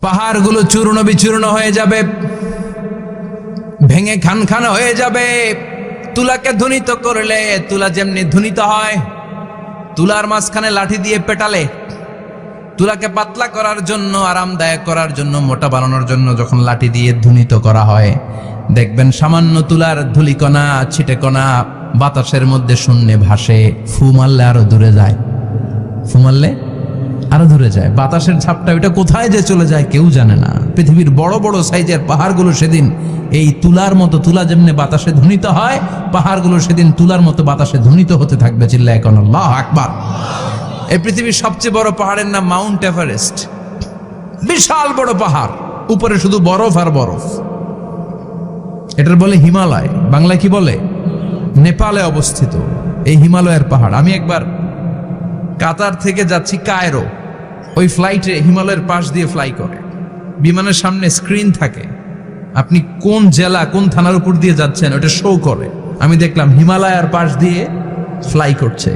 পাহাড়গুলো চূর্ণ বিচূর্ণ হয়ে যাবে, ভেঙে খান খান হয়ে যাবে। তুলাকে ধ্বনিত করলে তুলা যেমনি ধ্বনিত হয়, তুলার মাঝখানে লাঠি দিয়ে পেটালে, তুলাকে পাতলা করার জন্য, আরামদায়ক করার জন্য, মোটা বানানোর জন্য যখন লাঠি দিয়ে ধ্বনিত করা হয়, দেখবেন সামান্য তুলার ধুলিকণা ছিটেকণা বাতাসের মধ্যে শূন্যে ভাসে। ফু মারলে আরো দূরে যায়, ফু মারলে আরো দূরে যায়। বাতাসের ঝাপটা ওইটা কোথায় যে চলে যায় কেউ জানে না। পৃথিবীর বড় বড় সাইজের পাহাড়গুলো সেদিন এই তুলার মতো, তুলা যেমনি বাতাসে ধ্বনিত হয়, পাহাড়গুলো সেদিন তুলার মতো বাতাসে ধ্বনিত হতে থাকবে। চিল্লায় এখন আল্লাহু আকবার। এই পৃথিবীর সবচেয়ে বড় পাহাড়ের নাম মাউন্ট এভারেস্ট। বিশাল বড় পাহাড়, উপরে শুধু বরফ আর বরফ। এটার বলে হিমালয়, বাংলায় কি বলে? নেপালে অবস্থিত এই হিমালয়ের পাহাড়। আমি একবার কাতার থেকে যাচ্ছি কায়রো, ওই ফ্লাইটে হিমালয়ের পাশ দিয়ে ফ্লাই করে, বিমানের সামনে স্ক্রিন থাকে, আপনি কোন জেলা কোন থানার উপর দিয়ে যাচ্ছেন ওটা শো করে। আমি দেখলাম হিমালয়ের পাশ দিয়ে ফ্লাই করছে,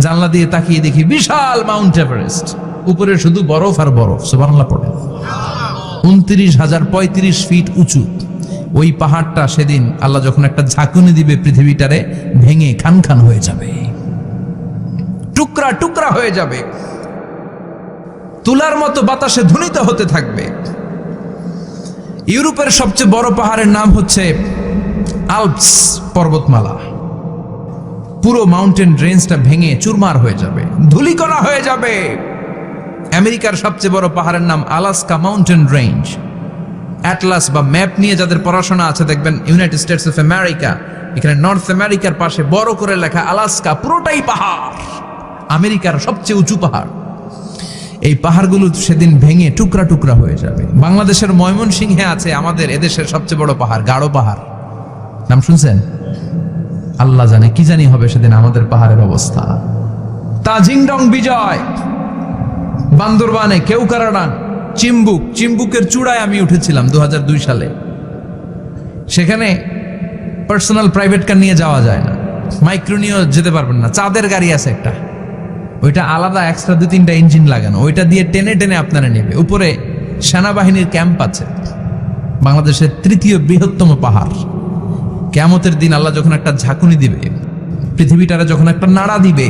জানলা দিয়ে তাকিয়ে দেখি বিশাল মাউন্ট এভারেস্ট, উপরে শুধু বরফ আর বরফ। সুবহানাল্লাহ পড়ে। 29,035 ফিট উঁচু ওই পাহাড়টা সেদিন আল্লাহ যখন একটা ঝাঁকুনি দিবে, পৃথিবীটারে ভেঙে খান খান হয়ে যাবে, টুকরা টুকরা হয়ে যাবে, তুলার মতো বাতাসে ধ্বনিত হতে থাকবে। ইউরোপের সবচেয়ে বড় পাহাড়ের নাম হচ্ছে আল্পস পর্বতমালা। পুরো মাউন্টেন রেঞ্জটা ভেঙে চুরমার হয়ে যাবে, ধূলিকণা হয়ে যাবে। আমেরিকার সবচেয়ে বড় পাহাড়ের নাম আলাস্কা মাউন্টেন রেঞ্জ। অ্যাটলাস বা ম্যাপ নিয়ে যাদের পড়াশোনা আছে দেখবেন ইউনাইটেড স্টেটস অফ আমেরিকা, এখানে নর্থ আমেরিকার পাশে বড় করে লেখা আলাস্কা, পুরোটাই পাহাড়, আমেরিকার সবচেয়ে উঁচু পাহাড়। এই পাহাড়গুলো সেদিন ভেঙে টুকরা টুকরা হয়ে যাবে। বাংলাদেশের ময়মনসিংহে আছে আমাদের এদেশের সবচেয়ে বড় পাহাড়, গাঢ় পাহাড়। নাম শুনছেন? আল্লাহ জানে কি জানি হবে সেদিন আমাদের পাহাড়ের অবস্থা। তাজিংডং বিজয়, বান্দরবানে কেওক্রাডাং, চিম্বুকের চূড়ায় আমি উঠেছিলাম 2002 সালে। সেখানে পার্সোনাল প্রাইভেট কার নিয়ে যাওয়া যায় না, মাইক্রো নিয়েও যেতে পারবেন না। চাঁদের গাড়ি আছে একটা, ওইটা আলাদা এক্সট্রা 2-3টা ইঞ্জিন লাগানো, ওইটা দিয়ে টেনে টেনে আপনারা নেবে। উপরে সেনাবাহিনীর ক্যাম্প আছে। বাংলাদেশের 3য় বৃহত্তম পাহাড়। কিয়ামতের দিন আল্লাহ যখন একটা ঝাঁকুনি দিবে, পৃথিবীটারে যখন একটা নাড়া দিবে,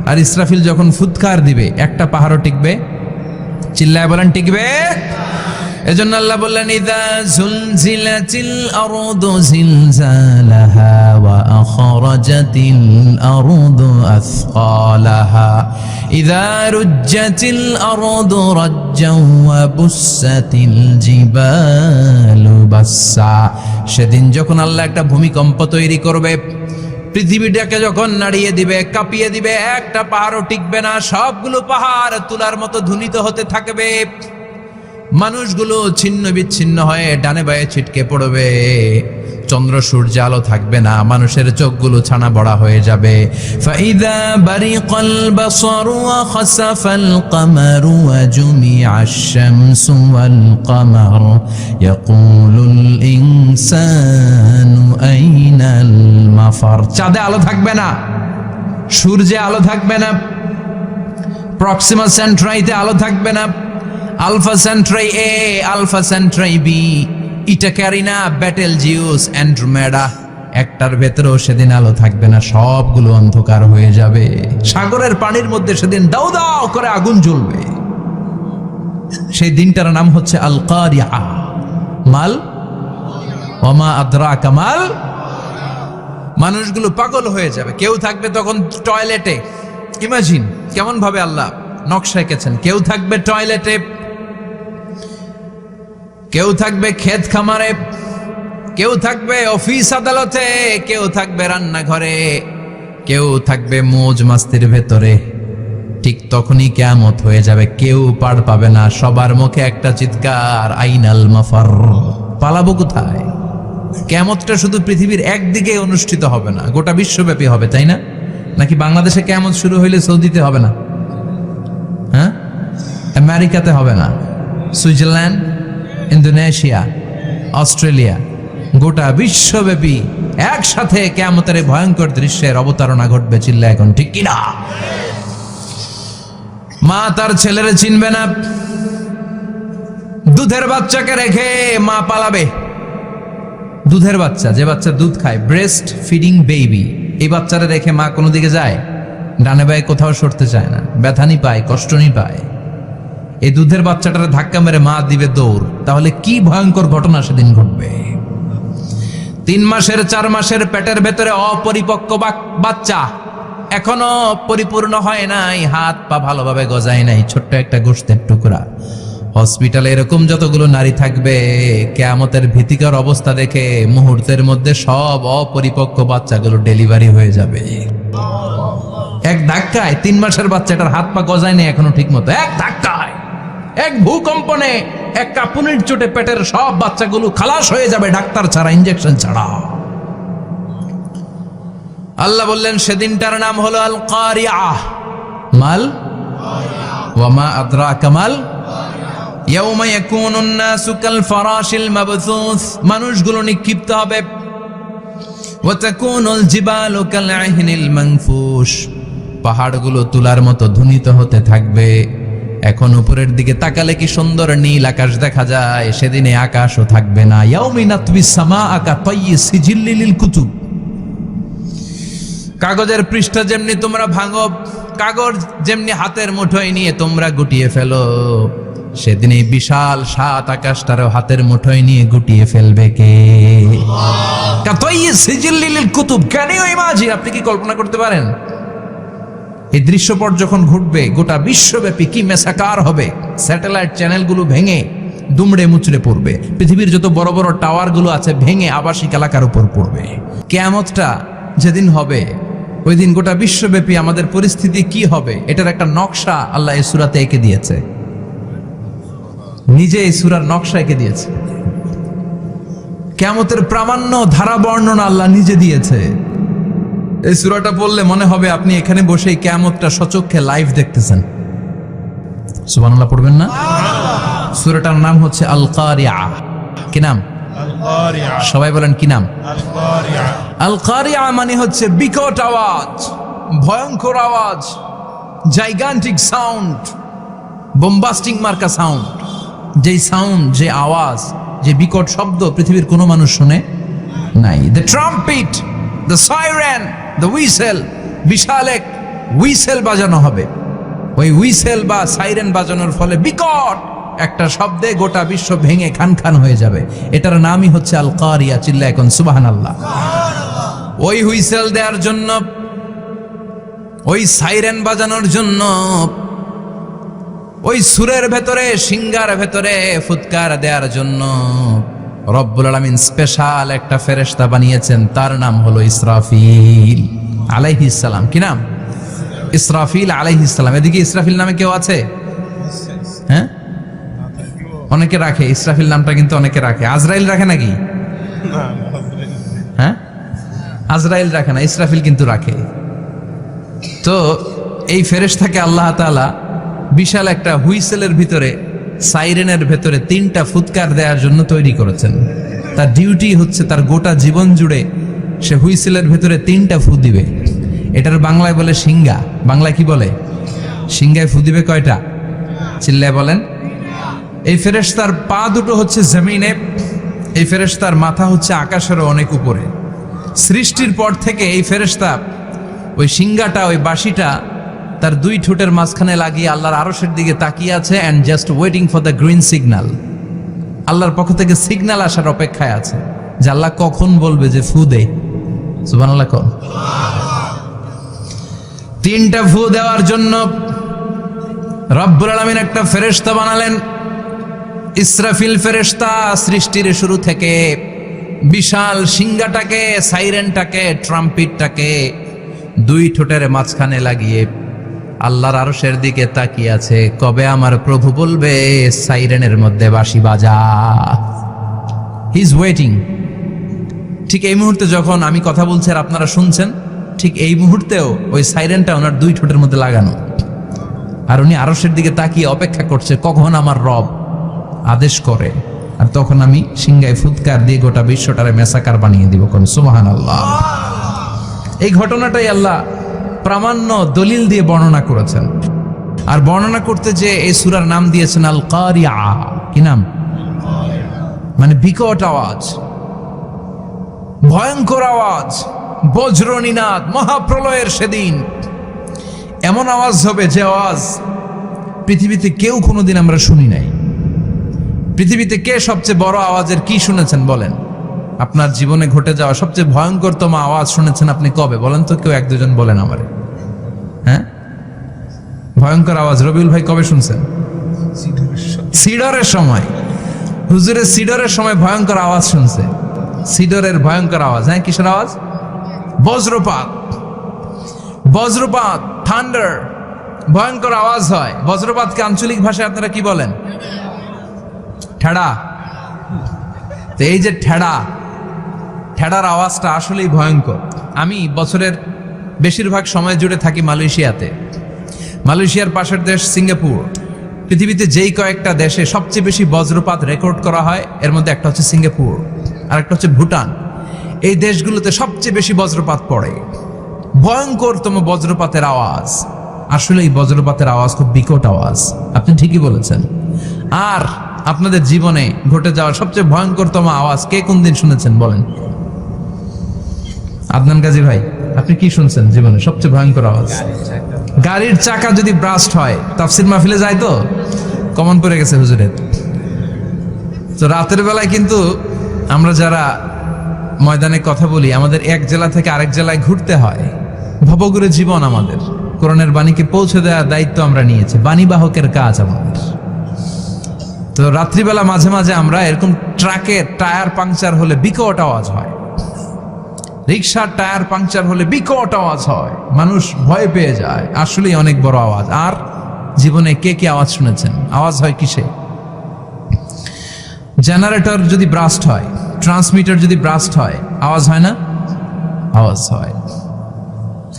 আর ইসরাফিল যখন ফুৎকার দিবে, একটা পাহাড়ও টিকবে? চিল্লায় বলেন টিকবে? এজন্য আল্লাহ বললেন, ইযা যুলজিলাতিল আরদু জিলজালাহা ওয়া আখরাজাতিল আরদু আসকালাহা ইযা রুজ্জাতিল আরদু রাজ্জাও ওয়া বুসাতিল জিবালু বাসসা। সেদিন যখন আল্লাহ একটা ভূমিকম্প তৈরি করবে, পৃথিবীটাকে যখন নাড়িয়ে দিবে, কাঁপিয়ে দিবে, একটা পাহাড়ও টিকবে না, সবগুলো পাহাড় তুলার মতো ধ্বনিত হতে থাকবে। মানুষগুলো ছিন্ন বিচ্ছিন্ন হয়ে ডানে বায়ে ছিটকে পড়বে, চন্দ্র সূর্য আলো থাকবে না, মানুষের চোখগুলো ছানা বড়া হয়ে যাবে। ফাইদা বারিকাল বাসারু ওয়া খাসাফাল কামারু ওয়া জুমিআশ শামসু ওয়াল কামার ইয়াকুলুল ইনসানু আইনাল মাফার। চাঁদে আলো থাকবে না, সূর্যে আলো থাকবে না, প্রক্সিমা সেন্ট্রাইতে আলো থাকবে না, আলফা সেন্ট্রাই এ, আলফা সেন্ট্রাই বি, ইটা ক্যারিনা, ব্যাটেল জিউস, অ্যান্ড্রোমেডা, একটার ভেতরেও সেদিন আলো থাকবে না, সবগুলো অন্ধকার হয়ে যাবে। সাগরের পানির মধ্যে সেদিন দাউ দাউ করে আগুন জ্বলবে। সেই দিনটার নাম হচ্ছে আল কারিআ। মাল ওমা আদরাকা মাল। মানুষগুলো পাগল হয়ে যাবে। কেউ থাকবে তখন টয়লেটে, ইমাজিন কেমন ভাবে আল্লাহ নকশা এঁকেছেন। কেউ থাকবে টয়লেটে, কেউ থাকবে ক্ষেত খামারে, কেউ থাকবে অফিস আদালতে, কেউ থাকবে রান্নাঘরে, কেউ থাকবে মৌজ মাস্তির ভেতরে। ঠিক তখনই কিয়ামত হয়ে যাবে, কেউ পার পাবে না। সবার মুখে একটা চিৎকার, আইনাল মাফার। পালাবো কোথায়? কিয়ামতটা শুধু পৃথিবীর একদিকে অনুষ্ঠিত হবে না, গোটা বিশ্বব্যাপী হবে, তাই না? নাকি বাংলাদেশে কিয়ামত শুরু হইলে সৌদিতে হবে না? হ্যাঁ, আমেরিকাতে হবে না, সুইজারল্যান্ড, ইন্দোনেশিয়া, অস্ট্রেলিয়া, গোটা বিশ্বব্যাপী একসাথে কিয়ামতের ভয়ঙ্কর দৃশ্যের অবতারণা ঘটবে। চিল্লা এখন ঠিক কিনা? মা তার ছেলেরে চিনবে না, দুধের বাচ্চাকে রেখে মা পালাবে। দুধের বাচ্চা, যে বাচ্চা দুধ খায়, ব্রেস্ট ফিডিং বেবি, এই বাচ্চারা রেখে মা কোনো দিকে যায়? ডানে বায়ে কোথাও সরতে চায় না, ব্যথানি পায়, কষ্টনি পায়। এই দুধের বাচ্চাটারে ধাক্কা মেরে মা দিবে দৌড়। তাহলে কি ভয়ঙ্কর ঘটনা সেদিন ঘটবে। 3 মাসের 4 মাসের পেটের ভেতরে অপরিপক্ক বাচ্চা, এখনো পরিপূর্ণ হয় নাই, হাত পা ভালোভাবে গজায় নাই, ছোট্ট একটা গোশতের টুকরা। হসপিটালে এরকম যতগুলো নারী থাকবে, কিয়ামতের ভীতিকর অবস্থা দেখে মুহূর্তের মধ্যে সব অপরিপক্ক বাচ্চাগুলো ডেলিভারি হয়ে যাবে। এক ধাক্কায় 3 মাসের বাচ্চাটার হাত পা গজায় নেই এখনো ঠিক মতো, এক ধাক্কায়, এক ভূকম্পনে, এক কাঁপুনির চোটে পেটের সব বাচ্চাগুলো খালাস হয়ে যাবে, ডাক্তার ছাড়া, ইনজেকশন ছাড়া। আল্লাহ বললেন সেদিনটার নাম হলো আল কারিআহ। মাল ওয়া মা আদরাকা মাল ইয়াউমা ইয়াকুনুন নাসু কাল ফারাশিল মাবথুস, মানুষগুলো নিক্ষিপ্ত হবে। ওয়া তাকুনুল জিবালু কাল আহিনিল মানফুশ, পাহাড়গুলো তুলার মতো ধুনিত হতে থাকবে। এখন উপরের দিকে তাকালে কি সুন্দর নীল আকাশ দেখা যায়, সেদিনে আকাশও থাকবে না। ইয়াউমিন নাতবিস সামাআ কাতায়্যি সিজিল্লি লিল কুতুব, কাগজের পৃষ্ঠা যেমনি তোমরা ভাঙো, কাগজ যেমনি হাতের মুঠোয় নিয়ে তোমরা গুটিয়ে ফেলো, সেদিন এই বিশাল 7 আকাশটারও হাতের মুঠোয় নিয়ে গুটিয়ে ফেলবে কে? কাতায়্যি সিজিল্লি লিল কুতুব, ক্যান ইউ ইমাজিন? আপনি কি কল্পনা করতে পারেন এই দৃশ্যপট যখন ঘটবে, গোটা বিশ্বব্যাপী কি মেসাকার হবে? স্যাটেলাইট চ্যানেলগুলো ভেঙে দুমড়ে মুচড়ে পড়বে, পৃথিবীর যত বড় বড় টাওয়ারগুলো আছে ভেঙে আবাসিক এলাকার উপর পড়বে। কিয়ামতটা যেদিন হবে, ওই দিন গোটা বিশ্বব্যাপী আমাদের পরিস্থিতি কি হবে, এটার একটা নকশা আল্লাহ এই সূরাতে এঁকে দিয়েছে। নিজে এই সূরার নকশা এঁকে দিয়েছে। কিয়ামতের প্রামাণ্য ধারা বর্ণনা আল্লাহ নিজে দিয়েছে। এই সূরাটা পড়লে মনে হবে আপনি এখানে বসে কিয়ামতটা সচক্ষে লাইভ দেখতেছেন। সুবহানাল্লাহ পড়বেন না? সূরাটার নাম হচ্ছে আল কারিআহ। কি নাম? আল কারিআহ। সবাই বলেন কি নাম? আল কারিআহ। আল কারিআহ মানে হচ্ছে বিকট আওয়াজ, ভয়ঙ্কর আওয়াজ, জাইগান্টিক সাউন্ড, বোম্বাস্টিং মার্কা সাউন্ড। যেই সাউন্ড, যে আওয়াজ, যে বিকট শব্দ পৃথিবীর কোনো মানুষ শুনে নাই। The trumpet, the siren, the whistle, বিশাল এক হুইসেল বাজানো হবে। ওই হুইসেল বা সাইরেন বাজানোর ফলে বিকট একটা শব্দে গোটা বিশ্ব ভেঙে খান খান হয়ে যাবে। এটার নামই হচ্ছে আল কারিয়া। চিল্লা এখন সুবহানাল্লাহ। ওই হুইসেল দেওয়ার জন্য, ওই সাইরেন বাজানোর জন্য, ওই সুরের ভেতরে, সিঙ্গার ভেতরে ফুৎকার দেওয়ার জন্য রব্বুল আলামিন স্পেশাল একটা ফেরেশতা বানিয়েছেন। তার নাম হলো ইসরাফিল আলাইহিস সালাম। কি নাম? ইসরাফিল আলাইহিস সালাম। এদিকে ইসরাফিল নামে কেউ আছে? হ্যাঁ, অনেকে রাখে ইসরাফিল নামটা, কিন্তু অনেকে রাখে। আজরাইল রাখে নাকি? হ্যাঁ, আজরাইল রাখে না, ইসরাফিল কিন্তু রাখে। তো এই ফেরেশতাকে আল্লাহ তাআলা বিশাল একটা হুইসেলের ভিতরে, সাইরেনের ভেতরে 3টা ফুৎকার দেওয়ার জন্য তৈরি করেছেন। তার ডিউটি হচ্ছে তার গোটা জীবন জুড়ে সে হুইসেলের ভেতরে 3টা ফু দিবে। এটার বাংলায় বলে সিঙ্গা। বাংলায় কি বলে? সিঙ্গায় ফু দিবে কয়টা? চিল্লায় বলেন। এই ফেরেশতার পা দুটো হচ্ছে জমিনে, এই ফেরেশতার মাথা হচ্ছে আকাশেরও অনেক উপরে। সৃষ্টির পর থেকে এই ফেরেশতা ওই সিঙ্গাটা, ওই বাঁশিটা তার 2 ঠোঁটের মাঝখানে লাগিয়ে আল্লাহর আরশের দিকে তাকিয়ে আছে, and just waiting for the green signal. আল্লাহর পক্ষ থেকে সিগন্যাল আসার অপেক্ষায় আছে যে আল্লাহ কখন বলবে যে ফু দে। সুবহানাল্লাহ কোন? 3টা ফু দেওয়ার জন্য রব্বুল আলামিন একটা ফেরেশতা বানালেন। ইসরাফিল ফেরেশতা সৃষ্টির শুরু থেকে বিশাল সিঙ্গাটাকে, সাইরেনটাকে, ট্রাম্পিটটাকে 2 ঠোঁটের মাঝখানে লাগিয়ে আল্লাহর আরশের দিকে তাকিয়ে আছে, কবে আমার প্রভু বলবে সাইরেনের মধ্যে বাঁশি বাজা। He is waiting. ঠিক এই মুহূর্তে যখন আমি কথা বলছি আর আপনারা শুনছেন, ঠিক এই মুহূর্তেও ওই সাইরেনটা ওনার 2 ঠোঁটের মধ্যে লাগানো, আর উনি আরশের দিকে তাকিয়ে অপেক্ষা করছে কখন আমার রব আদেশ করে, আর তখন আমি সিংগায় ফুৎকার দিয়ে গোটা বিশ্বটারে মেসাকার বানিয়ে দিব। কোন সুবহানাল্লাহ। এই ঘটনাটাই আল্লাহ প্রামাণ্য দলিল দিয়ে বর্ণনা করেছেন। আর বর্ণনা করতে যে এই সূরার নাম দিয়েছেন আল কারিআহ। কি নাম? মানে বিকট আওয়াজ, ভয়ঙ্কর আওয়াজ, বজ্রনীনাদ, মহাপ্রলয়ের সেদিন এমন আওয়াজ হবে যে আওয়াজ পৃথিবীতে কেউ কোনোদিন আমরা শুনি নাই। পৃথিবীতে কে সবচেয়ে বড় আওয়াজের কি শুনেছেন বলেন? আপনার জীবনে ঘটে যাওয়া সবচেয়ে ভয়ঙ্করতম আওয়াজ শুনেছেন আপনি কবে বলেন তো? কেউ এক দুজন বলেন আমারে। হ্যাঁ, ভয়ঙ্কর আওয়াজ রবিউল ভাই কবে শুনছেন? সিডরের সময়। হুজুরের সিডরের সময় ভয়ঙ্কর আওয়াজ শুনছে। সিডরের ভয়ঙ্কর আওয়াজ। হ্যাঁ, কিসের আওয়াজ? বজ্রপাত। বজ্রপাত, থান্ডার, ভয়ঙ্কর আওয়াজ হয়। বজ্রপাতকে আঞ্চলিক ভাষায় আপনারা কি বলেন? ঠেড়া। তো এই যে ঠেড়ার আওয়াজটা আসলেই ভয়ঙ্কর। আমি বছরের বেশিরভাগ সময় জুড়ে থাকি মালয়েশিয়াতে। মালয়েশিয়ার পাশের দেশ সিঙ্গাপুর। পৃথিবীতে যেই কয়েকটা দেশে সবচেয়ে বেশি বজ্রপাত রেকর্ড করা হয় এর মধ্যে একটা হচ্ছে সিঙ্গাপুর, আর একটা হচ্ছে ভুটান। এই দেশগুলোতে সবচেয়ে বেশি বজ্রপাত পড়ে। ভয়ঙ্করতম বজ্রপাতের আওয়াজ। আসলে এই বজ্রপাতের আওয়াজ খুব বিকট আওয়াজ, আপনি ঠিকই বলেছেন। আর আপনাদের জীবনে ঘটে যাওয়া সবচেয়ে ভয়ঙ্করতম আওয়াজ কে কোন দিন শুনেছেন বলেন? আদনান গাজী ভাই, আপনি কি শুনছেন জীবনে সবচেয়ে ভয়ঙ্কর আওয়াজ? গাড়ির চাকা যদি ব্রাস্ট হয়। তাফসির মাহফিলে যায় তো কমন পড়ে গেছে হুজুরের। তো রাতের বেলায় কিন্তু আমরা যারা ময়দানে কথা বলি, আমাদের এক জেলা থেকে আরেক জেলায় ঘুরতে হয়। ভবঘুরে জীবন আমাদের। কোরআনের বাণীকে পৌঁছে দেওয়ার দায়িত্ব আমরা নিয়েছি, বাণীবাহকের কাজ আমাদের। তো রাত্রিবেলা মাঝে মাঝে আমরা এরকম ট্রাকের টায়ার পাংচার হলে বিকট আওয়াজ হয়, রিক্সার টায়ার পাংচার হলে বিকট আওয়াজ হয়, মানুষ ভয় পেয়ে যায়। আসলেই অনেক বড় আওয়াজ। আর জীবনে কে কি আওয়াজ শুনেছেন? আওয়াজ হয় কিসে? জেনারেটর যদি ব্রাস্ট হয়, ট্রান্সমিটার যদি ব্রাস্ট হয়, আওয়াজ হয় না? আওয়াজ হয়।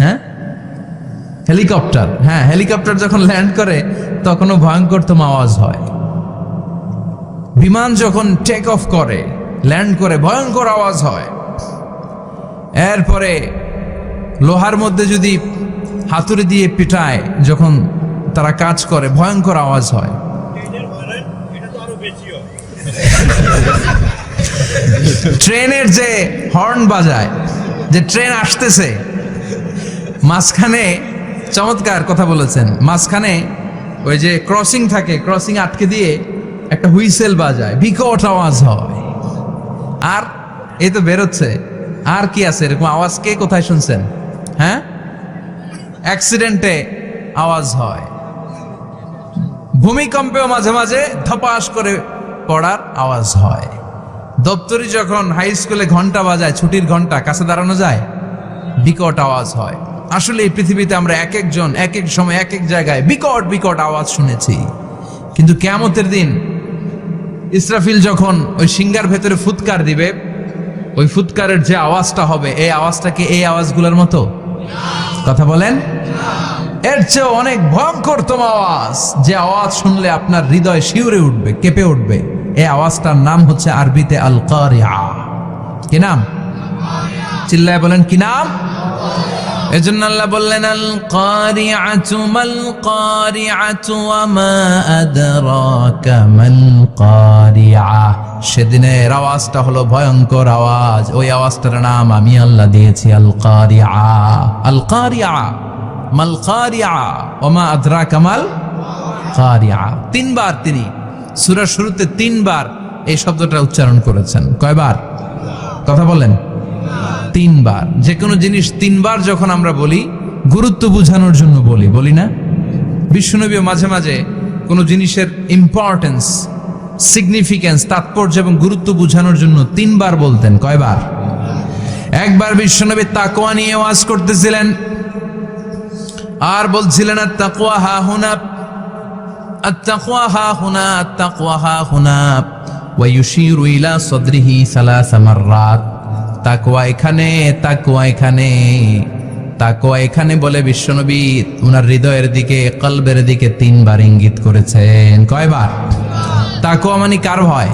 হ্যাঁ, হেলিকপ্টার, হ্যাঁ হেলিকপ্টার যখন ল্যান্ড করে তখনও ভয়ঙ্করতম আওয়াজ হয়। বিমান যখন টেক অফ করে, ল্যান্ড করে, ভয়ঙ্কর আওয়াজ হয়। এরপরে লোহার মধ্যে যদি হাতুড়ি দিয়ে পিটায় যখন তারা কাজ করে, ভয়ঙ্কর আওয়াজ হয়। ট্রেনের যে হর্ন বাজায়, যে ট্রেন আসতেছে, মাঝখানে চমৎকার কথা বলেছেন, মাঝখানে ওই যে ক্রসিং থাকে, ক্রসিং আটকে দিয়ে একটা হুইসেল বাজায়, বিকট আওয়াজ হয়। আর এই তো বেরোচ্ছে। আর কি আছে এরকম আওয়াজ? কে কোথায় শুনছেন? হ্যাঁ, অ্যাক্সিডেন্টে আওয়াজ হয়। ভূমিকম্পেও মাঝে মাঝে ধপাস করে পড়ার আওয়াজ হয়। দপ্তরি যখন হাই স্কুলে ঘন্টা বাজায়, ছুটির ঘন্টা, কাছে দাঁড়ানো যায়, বিকট আওয়াজ হয়। আসলে এই পৃথিবীতে আমরা এক একজন এক এক সময় এক এক জায়গায় বিকট বিকট আওয়াজ শুনেছি। কিন্তু কিয়ামতের দিন ইসরাফিল যখন ওই সিংহার ভেতরে ফুৎকার দিবে, ওই ফুৎকারের যে আওয়াজটা হবে, এই আওয়াজটা কি এই আওয়াজগুলোর মতো? কথা বলেন। এর চেয়ে অনেক ভয়ঙ্করতম আওয়াজ, যে আওয়াজ শুনলে আপনার হৃদয় শিউরে উঠবে, কেঁপে উঠবে। এই আওয়াজটার নাম হচ্ছে আরবিতে আল কারিআ। কি নাম? চিল্লায় বলেন কি নাম? এজন্য আল্লাহ বললেন আল কারিআতু মাল কারিআতু ওয়া মা আদরাকা মাল কারিআ। সেদিনের আওয়াজটা হলো ভয়ঙ্কর আওয়াজ। ওই আওয়াজটার নাম আমি আল্লাহ দিয়েছি আল কারিআ। আল কারিআ মাল কারিআ ওয়া মা আদরাকা মাল কারিআ। তিনবার তিনি সূরার শুরুতে তিনবার এই শব্দটা উচ্চারণ করেছেন। কয়বার? কথা বলেন। তিনবার। যে কোনো জিনিস তিনবার যখন আমরা বলি, গুরুত্ব বোঝানোর জন্য বলি না? বিশ্বনবী মাঝে মাঝে কোনো জিনিসের ইম্পর্টেন্স, সিগনিফিকেন্স, তাৎপর্য এবং গুরুত্ব বোঝানোর জন্য তিনবার বলতেন। কয়বার? একবার বিশ্বনবী তাকওয়া নিয়ে ওয়াজ করতেছিলেন আর বলছিলেন আত-তাকওয়া হা হুনা, আত-তাকওয়া হা হুনা, আত-তাকওয়া হা হুনা, ওয়া ইউশিরু ইলা সাদরিহি সালাসা মাররাত। তাকওয়া এখানে, তাকওয়া এখানে, তাকওয়া এখানে বলে বিশ্বনবী উনার হৃদয়ের দিকে, কলবের দিকে তিনবার ইঙ্গিত করেছেন। কয়বার? তাকওয়া মানে কার ভয়?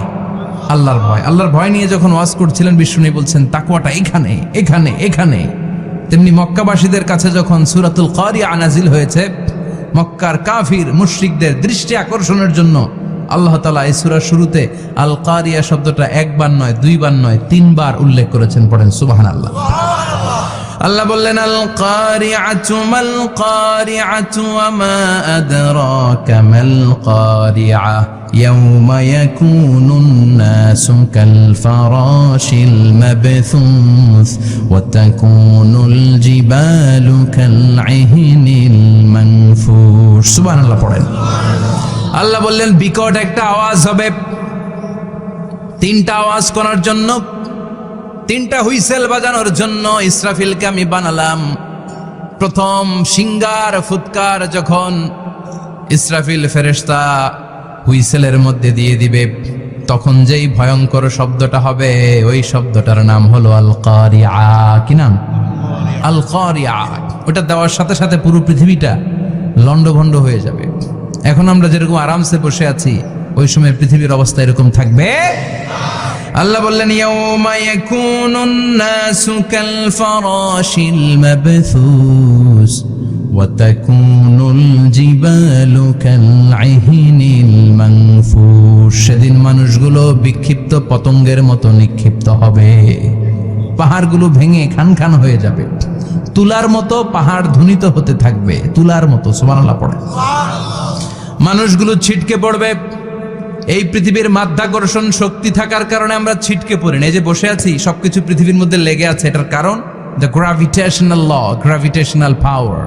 আল্লাহর ভয়। আল্লাহর ভয় নিয়ে যখন ওয়াজ করছিলেন বিশ্বনবী বলছেন তাকওয়াটা এখানে, এখানে, এখানে। তেমনি মক্কাবাসীদের কাছে যখন সূরাতুল কারিআ নাজিল হয়েছে, মক্কার কাফির মুশরিকদের দৃষ্টি আকর্ষণের জন্য আল্লাহ তাআলা এই সূরার শুরুতে আল কারিয়া শব্দটা একবার নয়, দুইবার নয়, তিনবার উল্লেখ করেছেন। পড়েন সুবহানাল্লাহ। আল্লাহ বললেন আল কারিআতু মাল কারিআতু ওয়া মা আদরাকা মাল কারিআ ইয়াউমা ইয়াকুনুন নাসু কাল ফারাশিল মাবথুস ওয়া তাকুনুল জিবালু কাল ইহনিল মানফুশ। সুবহানাল্লাহ পড়েন। আল্লাহ বললেন বিকট একটা আওয়াজ হবে, তিনটা আওয়াজ করার জন্য, তিনটা হুইসেল বাজানোর জন্য ইসরাফিলকে আমি বানালাম। প্রথম সিঙ্গার ফুৎকার যখন ইসরাফিল ফেরেশতা হুইসেলের মধ্যে দিয়ে দিবে, তখন যেই ভয়ঙ্কর শব্দটা হবে ওই শব্দটার নাম হলো আল কারিআ। কি নাম? আল কারিআ। ওটা দেওয়ার সাথে সাথে পুরো পৃথিবীটা লন্ডভন্ড হয়ে যাবে। এখন আমরা যেরকম আরামসে বসে আছি, ওই সময় পৃথিবীর অবস্থা এরকম থাকবে। আল্লাহ বললেন ইয়াউমা ইয়াকুনুন নাসু কাল ফারাশিল মাবথুস ওয়া তাকুনুল জিবালু কাল ইহনিল মানফুশ। সেদিন মানুষগুলো বিক্ষিপ্ত পতঙ্গের মতো নিক্ষিপ্ত হবে, পাহাড়গুলো ভেঙে খান খান হয়ে যাবে, তুলার মতো পাহাড় ধ্বনিত হতে থাকবে, তুলার মতো। সুবহানাল্লাহ পড়ে। মানুষগুলো ছিটকে পড়বে। এই পৃথিবীর মাধ্যাকর্ষণ শক্তি থাকার কারণে আমরা ছিটকে পড়ি না। এই যে বসে আছি, সবকিছু পৃথিবীর মধ্যে লেগে আছে, এটার কারণ দ্য গ্র্যাভিটেশনাল ল, গ্র্যাভিটেশনাল পাওয়ার।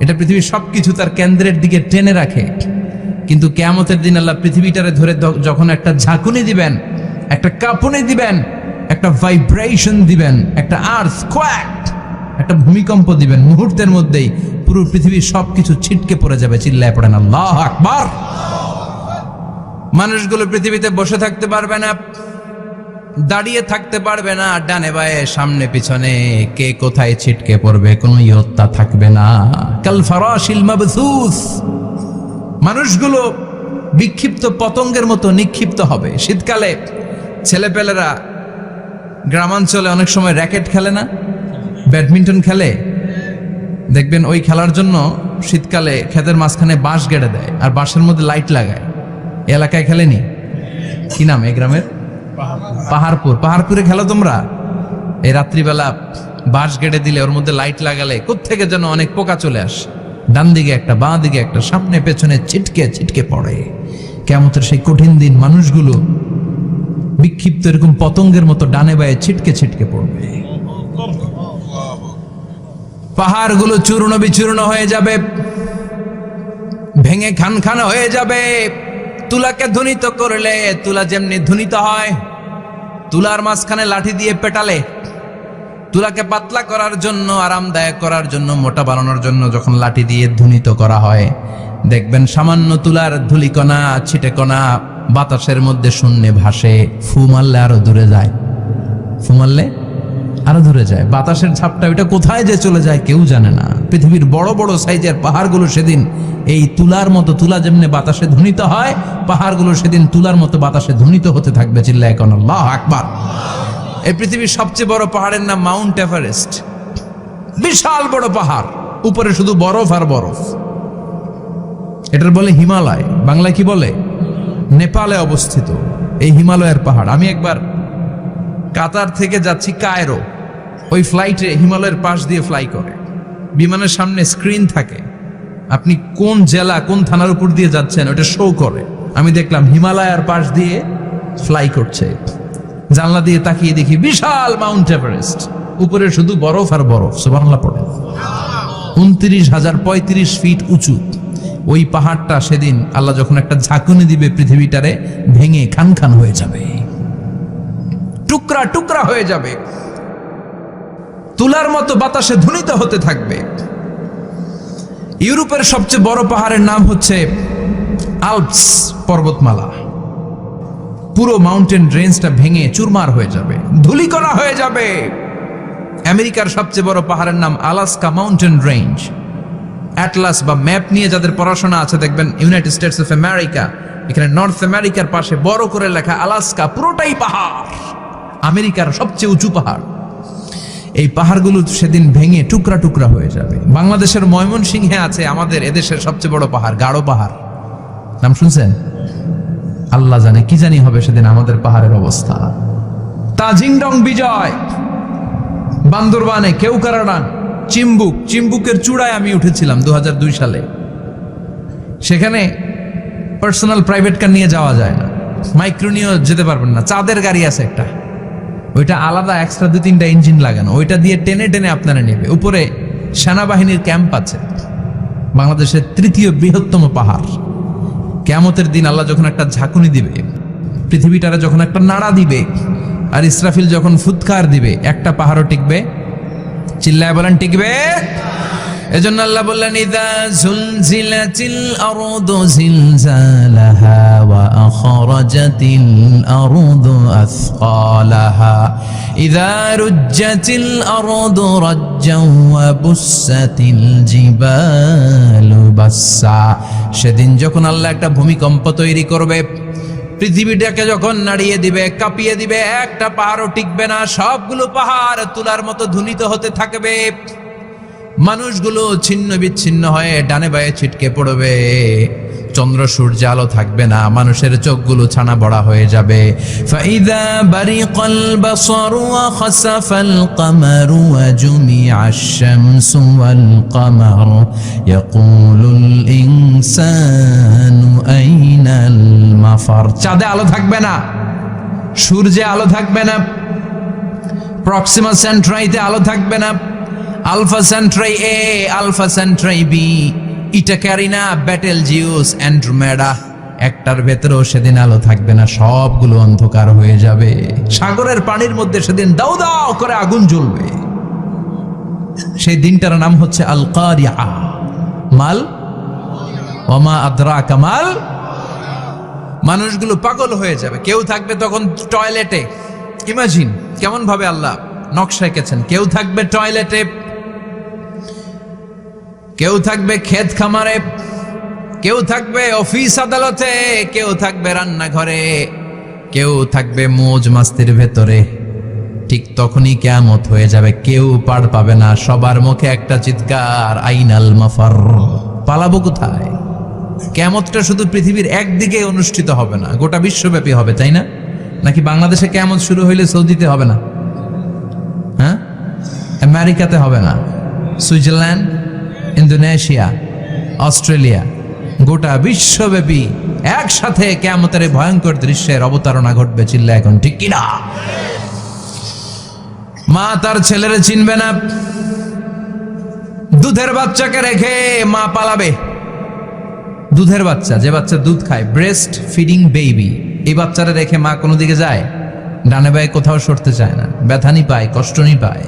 এটা পৃথিবীর সবকিছু তার কেন্দ্রের দিকে টেনে রাখে। কিন্তু কিয়ামতের দিন আল্লাহ পৃথিবীটারে ধরে যখন একটা ঝাঁকুনি দিবেন, একটা কাঁপুনি দিবেন, একটা ভাইব্রেশন দিবেন, একটা আর্থকোয়াক, একটা ভূমিকম্প দিবেন, মুহূর্তের মধ্যেই পুরো পৃথিবীর সবকিছু ছিটকে পড়ে যাবে। চিল্লায় পড়েন আল্লাহু আকবার। মানুষগুলো পৃথিবীতে বসে থাকতে পারবে না, দাঁড়িয়ে থাকতে পারবে না, ডানে বায়ে সামনে পিছনে কে কোথায় ছিটকে পড়বে কোনো ইয়ত্তা থাকবে না। কাল ফারাশিল মাবথুস। মানুষগুলো বিক্ষিপ্ত পতঙ্গের মতো নিক্ষিপ্ত হবে। শীতকালে ছেলেপেলেরা গ্রামাঞ্চলে অনেক সময় র্যাকেট খেলে না, ব্যাডমিন্টন খেলে, দেখবেন ওই খেলার জন্য শীতকালে ক্ষেতের মাঝখানে বাঁশ গেড়ে দেয় আর বাঁশের মধ্যে লাইট লাগায়। এলাকায় খেলেনি? কি নাম এই গ্রামের? পাহাড়পুর। পাহাড়পুরে খেলো তোমরা? এই রাত্রিবেলা বাঁশ গেড়ে দিলে ওর মধ্যে লাইট লাগালে কোত্থেকে যেন অনেক পোকা চলে আসে, ডান দিকে একটা, বাঁ দিকে একটা, সামনে পেছনে ছিটকে ছিটকে পড়ে। কিয়ামতের সেই কঠিন দিন মানুষগুলো বিক্ষিপ্ত এরকম পতঙ্গের মতো ডানে বায়ে ছিটকে ছিটকে পড়বে। পাহাড়গুলো চূর্ণ বিচূর্ণ হয়ে যাবে, ভেঙে খান খান হয়ে যাবে। তুলাকে ধ্বনিত করলে তুলা যেমনি ধ্বনিত হয়, তুলার মাঝখানে লাঠি দিয়ে পেটালে, তুলাকে পাতলা করার জন্য, আরামদায়ক করার জন্য, মোটা বানানোর জন্য যখন লাঠি দিয়ে ধ্বনিত করা হয়, দেখবেন সামান্য তুলার ধুলিকণা, ছিটেকণা বাতাসের মধ্যে শূন্যে ভাসে। ফু মারলে আরো দূরে যায়, ফু মারলে আরো দূরে যায়। বাতাসের ছাপটা ওইটা কোথায় যে চলে যায় কেউ জানে না। পৃথিবীর বড় বড় সাইজের পাহাড়গুলো সেদিন এই তুলার মতো, তুলা যেমনি বাতাসে ধ্বনিত হয়, পাহাড়গুলো সেদিন তুলার মতো বাতাসে ধ্বনিত হতে থাকবে। চিল্লায় এখন আল্লাহু আকবার। এই পৃথিবীর সবচেয়ে বড় পাহাড়ের নাম মাউন্ট এভারেস্ট। বিশাল বড় পাহাড়, উপরে শুধু বরফ আর বরফ। এটার বলে হিমালয়। বাংলায় কি বলে? নেপালে অবস্থিত এই হিমালয়ের পাহাড়। আমি একবার কাতার থেকে যাচ্ছি কায়রো, ওই ফ্লাইটে হিমালয়ের পাশ দিয়ে ফ্লাই করে, বিমানের সামনে স্ক্রিন থাকে, আপনি কোন জেলা কোন থানার উপর দিয়ে যাচ্ছেন ওটা শো করে। আমি দেখলাম হিমালয়ের পাশ দিয়ে ফ্লাই করছে। জানলা দিয়ে তাকিয়ে দেখি বিশাল মাউন্ট এভারেস্ট, উপরে শুধু বরফ আর বরফ। সুবহানাল্লাহ পড়ে। 29,035 ফিট উঁচু ওই পাহাড়টা সেদিন আল্লাহ যখন একটা ঝাঁকুনি দিবে, পৃথিবীটারে ভেঙে খান খান হয়ে যাবে, টুকরা টুকরা হয়ে যাবে, তুলার মতো বাতাসে ধ্বনিত হতে থাকবে। ইউরোপের সবচেয়ে বড় পাহাড়ের নাম হচ্ছে আল্পস পর্বতমালা। পুরো মাউন্টেন রেঞ্জটা ভেঙে চুরমার হয়ে যাবে, ধূলিকণা হয়ে যাবে। আমেরিকার সবচেয়ে বড় পাহাড়ের নাম আলাস্কা মাউন্টেন রেঞ্জ। অ্যাটলাস বা ম্যাপ নিয়ে যাদের পড়াশোনা আছে দেখবেন ইউনাইটেড স্টেটস অফ আমেরিকা, এখানে নর্থ আমেরিকার পাশে বড় করে লেখা আলাস্কা, পুরোটাই পাহাড়, আমেরিকার সবচেয়ে উঁচু পাহাড়। এই পাহাড়গুলো সেদিন ভেঙে টুকরা টুকরা হয়ে যাবে। বাংলাদেশের ময়মনসিংহে আছে আমাদের এদেশের সবচেয়ে বড় পাহাড়, গাঢ় পাহাড়। নাম শুনছেন? আল্লাহ জানে কি জানি হবে সেদিন আমাদের পাহাড়ের অবস্থা। তাজিংডং বিজয়, বান্দরবানে কেওক্রাডাং, চিম্বুকের চূড়ায় আমি উঠেছিলাম 2002 সালে। সেখানে পার্সোনাল প্রাইভেট কার নিয়ে যাওয়া যায় না, মাইক্রো নিয়েও যেতে পারবেন না। চাঁদের গাড়ি আছে একটা, ওইটা আলাদা এক্সট্রা 2-3টা ইঞ্জিন লাগানো, ওইটা দিয়ে টেনে টেনে আপনারা নেবে। উপরে সেনাবাহিনীর ক্যাম্প আছে। বাংলাদেশের 3য় বৃহত্তম পাহাড়। কিয়ামতের দিন আল্লাহ যখন একটা ঝাঁকুনি দিবে, পৃথিবীটারে যখন একটা নাড়া দিবে, আর ইসরাফিল যখন ফুৎকার দিবে, একটা পাহাড়ও টিকবে? চিল্লায় বলেন টিকবে? এজন্য আল্লাহ বললেন, ইযা যুলজিলাতিল আরদু জিলজালাহা ওয়া আখরাজাতিল আরদু আসকালাহা ইযা রুজ্জাতিল আরদু রাজ্জাও ওয়া বুসাতিল জিবালু বাসসা। সেদিন যখন আল্লাহ একটা ভূমিকম্প তৈরি করবে, পৃথিবীটাকে যখন নাড়িয়ে দিবে, কাঁপিয়ে দিবে, একটা পাহাড়ও টিকবে না, সবগুলো পাহাড় তুলার মতো ধুনিত হতে থাকবে। মানুষগুলো ছিন্ন বিচ্ছিন্ন হয়ে ডানে বায়ে ছিটকে পড়বে, চন্দ্র সূর্য আলো থাকবে না, মানুষের চোখগুলো ছানা বড়া হয়ে যাবে। ফাইদা বারিকাল বাসারু ওয়া খাসাফাল কামারু ওয়া জুমিআশ শামসু ওয়াল কামারু ইয়াকুলুল ইনসানু আইনাল মাফার। চাঁদে আলো থাকবে না, সূর্যে আলো থাকবে না, প্রক্সিমা সেন্ট্রাইতে আলো থাকবে না, আলফা সেন্ট্রাই এ, আলফা সেন্ট্রাই বি, ইটা ক্যারিনা, ব্যাটেল জিউস, অ্যান্ড্রোমেডা, একটার ভেতরেও সেদিন আলো থাকবে না, সবগুলো অন্ধকার হয়ে যাবে। সাগরের পানির মধ্যে সেদিন দাউ দাউ করে আগুন জ্বলবে। সেই দিনটার নাম হচ্ছে আল কারিআ। মাল ওমা আদরাকা মাল। মানুষগুলো পাগল হয়ে যাবে। কেউ থাকবে তখন টয়লেটে, ইমাজিন কেমন ভাবে আল্লাহ নকশা এঁকেছেন। কেউ থাকবে টয়লেটে, কেউ থাকবে ক্ষেত খামারে, কেউ থাকবে অফিস আদালতে, কেউ থাকবে রান্নাঘরে, কেউ থাকবে মৌজ মাস্তির ভেতরে। ঠিক তখনই কিয়ামত হয়ে যাবে, কেউ পার পাবে না। সবার মুখে একটা চিৎকার, আইনাল মাফার। পালাবো কোথায়? কিয়ামতটা শুধু পৃথিবীর একদিকে অনুষ্ঠিত হবে না, গোটা বিশ্বব্যাপী হবে, তাই না? নাকি বাংলাদেশে কিয়ামত শুরু হইলে সৌদিতে হবে না? হ্যাঁ, আমেরিকাতে হবে না, সুইজারল্যান্ড, ইন্দোনেশিয়া, অস্ট্রেলিয়া, গোটা বিশ্বব্যাপী একসাথে কিয়ামতের ভয়ঙ্কর দৃশ্যের অবতারণা ঘটবে। চিল্লা এখন ঠিক কিনা? মা তার ছেলেরে চিনবে না। দুধের বাচ্চাকে রেখে মা পালাবে। দুধের বাচ্চা, যে বাচ্চা দুধ খায়, ব্রেস্ট ফিডিং বেবি, এই বাচ্চারা রেখে মা কোনো দিকে যায়? ডানে বায়ে কোথাও সরতে চায় না, ব্যথানি পায়, কষ্টনি পায়।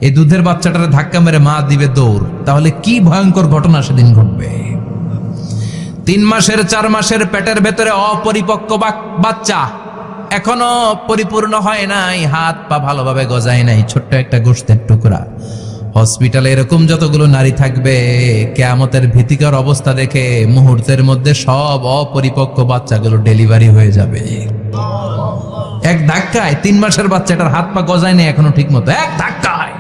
এই দুধের বাচ্চাটারে ধাক্কা মেরে মা দিবে দৌড়। তাহলে কি ভয়ঙ্কর ঘটনা সেদিন ঘটবে। 3 মাসের 4 মাসের পেটের ভেতরে অপরিপক্ক বাচ্চা, এখনো পরিপূর্ণ হয় নাই, হাত পা ভালোভাবে গজায় নাই, ছোট্ট একটা গোশতের টুকরা। হসপিটালে এরকম যতগুলো নারী থাকবে, কিয়ামতের ভীতিকর অবস্থা দেখে মুহূর্তের মধ্যে সব অপরিপক্ক বাচ্চাগুলো ডেলিভারি হয়ে যাবে। এক ধাক্কায় 3 মাসের বাচ্চাটার হাত পা গজায় নেই এখনো ঠিক মতো, এক ধাক্কায়,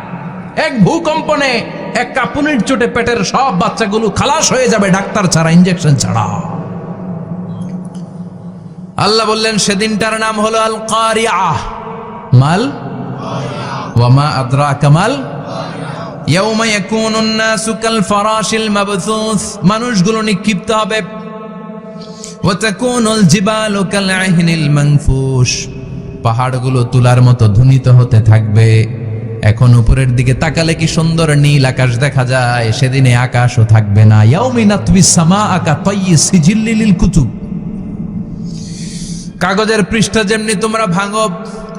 এক ভূকম্পনে, এক কাঁপুনির চোটে পেটের সব বাচ্চাগুলো খালাস হয়ে যাবে, ডাক্তার ছাড়া, ইনজেকশন ছাড়া। আল্লাহ বললেন সেদিনটার নাম হলো আল কারিআ। মাল ওয়া মা আদরাকা মাল। ইয়াউমা ইয়াকুনুন নাসু কাল ফারাশিল মাবথুস, মানুষগুলো নিক্ষিপ্ত হবে। ওয়া তাকুনুল জিবালু কাল আহিনিল মানফুশ, পাহাড়গুলো তুলার মতো ধুনিত হতে থাকবে। এখন উপরের দিকে তাকালে কি সুন্দর নীল আকাশ দেখা যায়, সেদিনে আকাশও থাকবে না। ইয়াউমি নাতবিস সামাআ কাতাইয়ি সিজিল্লি লিল কুতুব, কাগজের পৃষ্ঠা যেমনি তোমরা ভাঙো,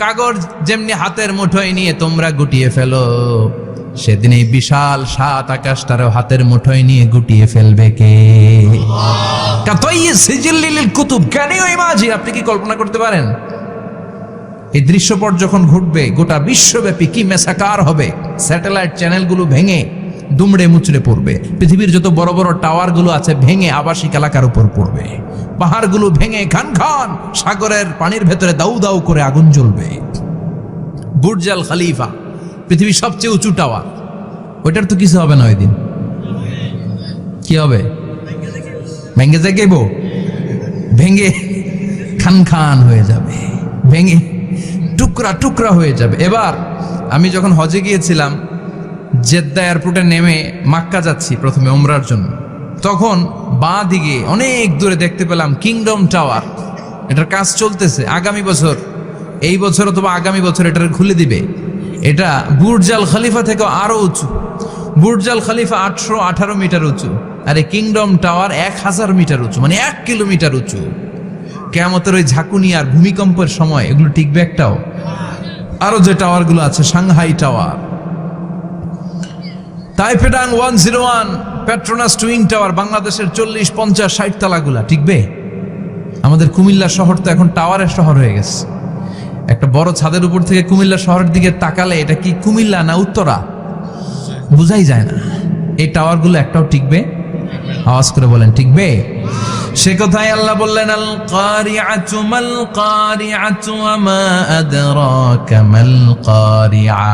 কাগজ যেমনি হাতের মুঠোয় নিয়ে তোমরা গুটিয়ে ফেলো, সেদিন এই বিশাল 7 আকাশটারও হাতের মুঠোয় নিয়ে গুটিয়ে ফেলবে কে? কাতাইয়ি সিজিল্লি লিল কুতুব। Can you imagine? আপনি কি কল্পনা করতে পারেন এই দৃশ্যপট যখন ঘটবে গোটা বিশ্বব্যাপী কি মেসাকার হবে? স্যাটেলাইট চ্যানেলগুলো ভেঙে দুমড়ে মুচড়ে পড়বে, পৃথিবীর যত বড় বড় টাওয়ারগুলো আছে ভেঙে আবাসিক এলাকার উপর পড়বে, পাহাড়গুলো ভেঙে খান খান সাগরের পানির ভেতরে দাউ দাউ করে আগুন জ্বলবে। বুর্জ আল খলিফা, পৃথিবীর সবচেয়ে উঁচু টাওয়ার, ওইটার তো কিছু হবে না। ওই দিন কি হবে? ভেঙে যাইব, ভেঙে খান খান হয়ে যাবে, ভেঙে টুকরা টুকরা হয়ে যাবে। এবার আমি যখন হজে গিয়েছিলাম, জেদ্দা এয়ারপোর্টে নেমে মাক্কা যাচ্ছি প্রথমে উমরার জন্য, তখন বাঁ দিকে অনেক দূরে দেখতে পেলাম কিংডম টাওয়ার। এটার কাজ চলতেছে, আগামী বছর, এই বছর অথবা আগামী বছর এটার খুলে দিবে। এটা বুর্জ আল খলিফা থেকে আরো উঁচু। বুর্জ আল খলিফা 818 মিটার উঁচু, আর এই কিংডম টাওয়ার 1000 মিটার উঁচু, মানে 1 কিলোমিটার উঁচু। কিয়ামতের ওই ঝাঁকুনি আর ভূমিকম্পের সময় এগুলো টিকবে একটাও? আরো যে টাওয়ার গুলো আছে, Shanghai tower, Taipei 101, Petronas twin tower, বাংলাদেশের 40, 50, 60 তালাগুলা টিকবে? আমাদের কুমিল্লা শহর তো এখন টাওয়ারের শহর হয়ে গেছে। একটা বড় ছাদের উপর থেকে কুমিল্লা শহরের দিকে তাকালে এটা কি কুমিল্লা না উত্তরা বুঝাই যায় না। এই টাওয়ারগুলো একটাও টিকবে? আওয়াজ করে বলেন, টিকবে? সে কথাই আল্লাহ বললেন, আল কারিআতু মাল কারিআতু ওয়া মা আদরাকা মাল কারিআ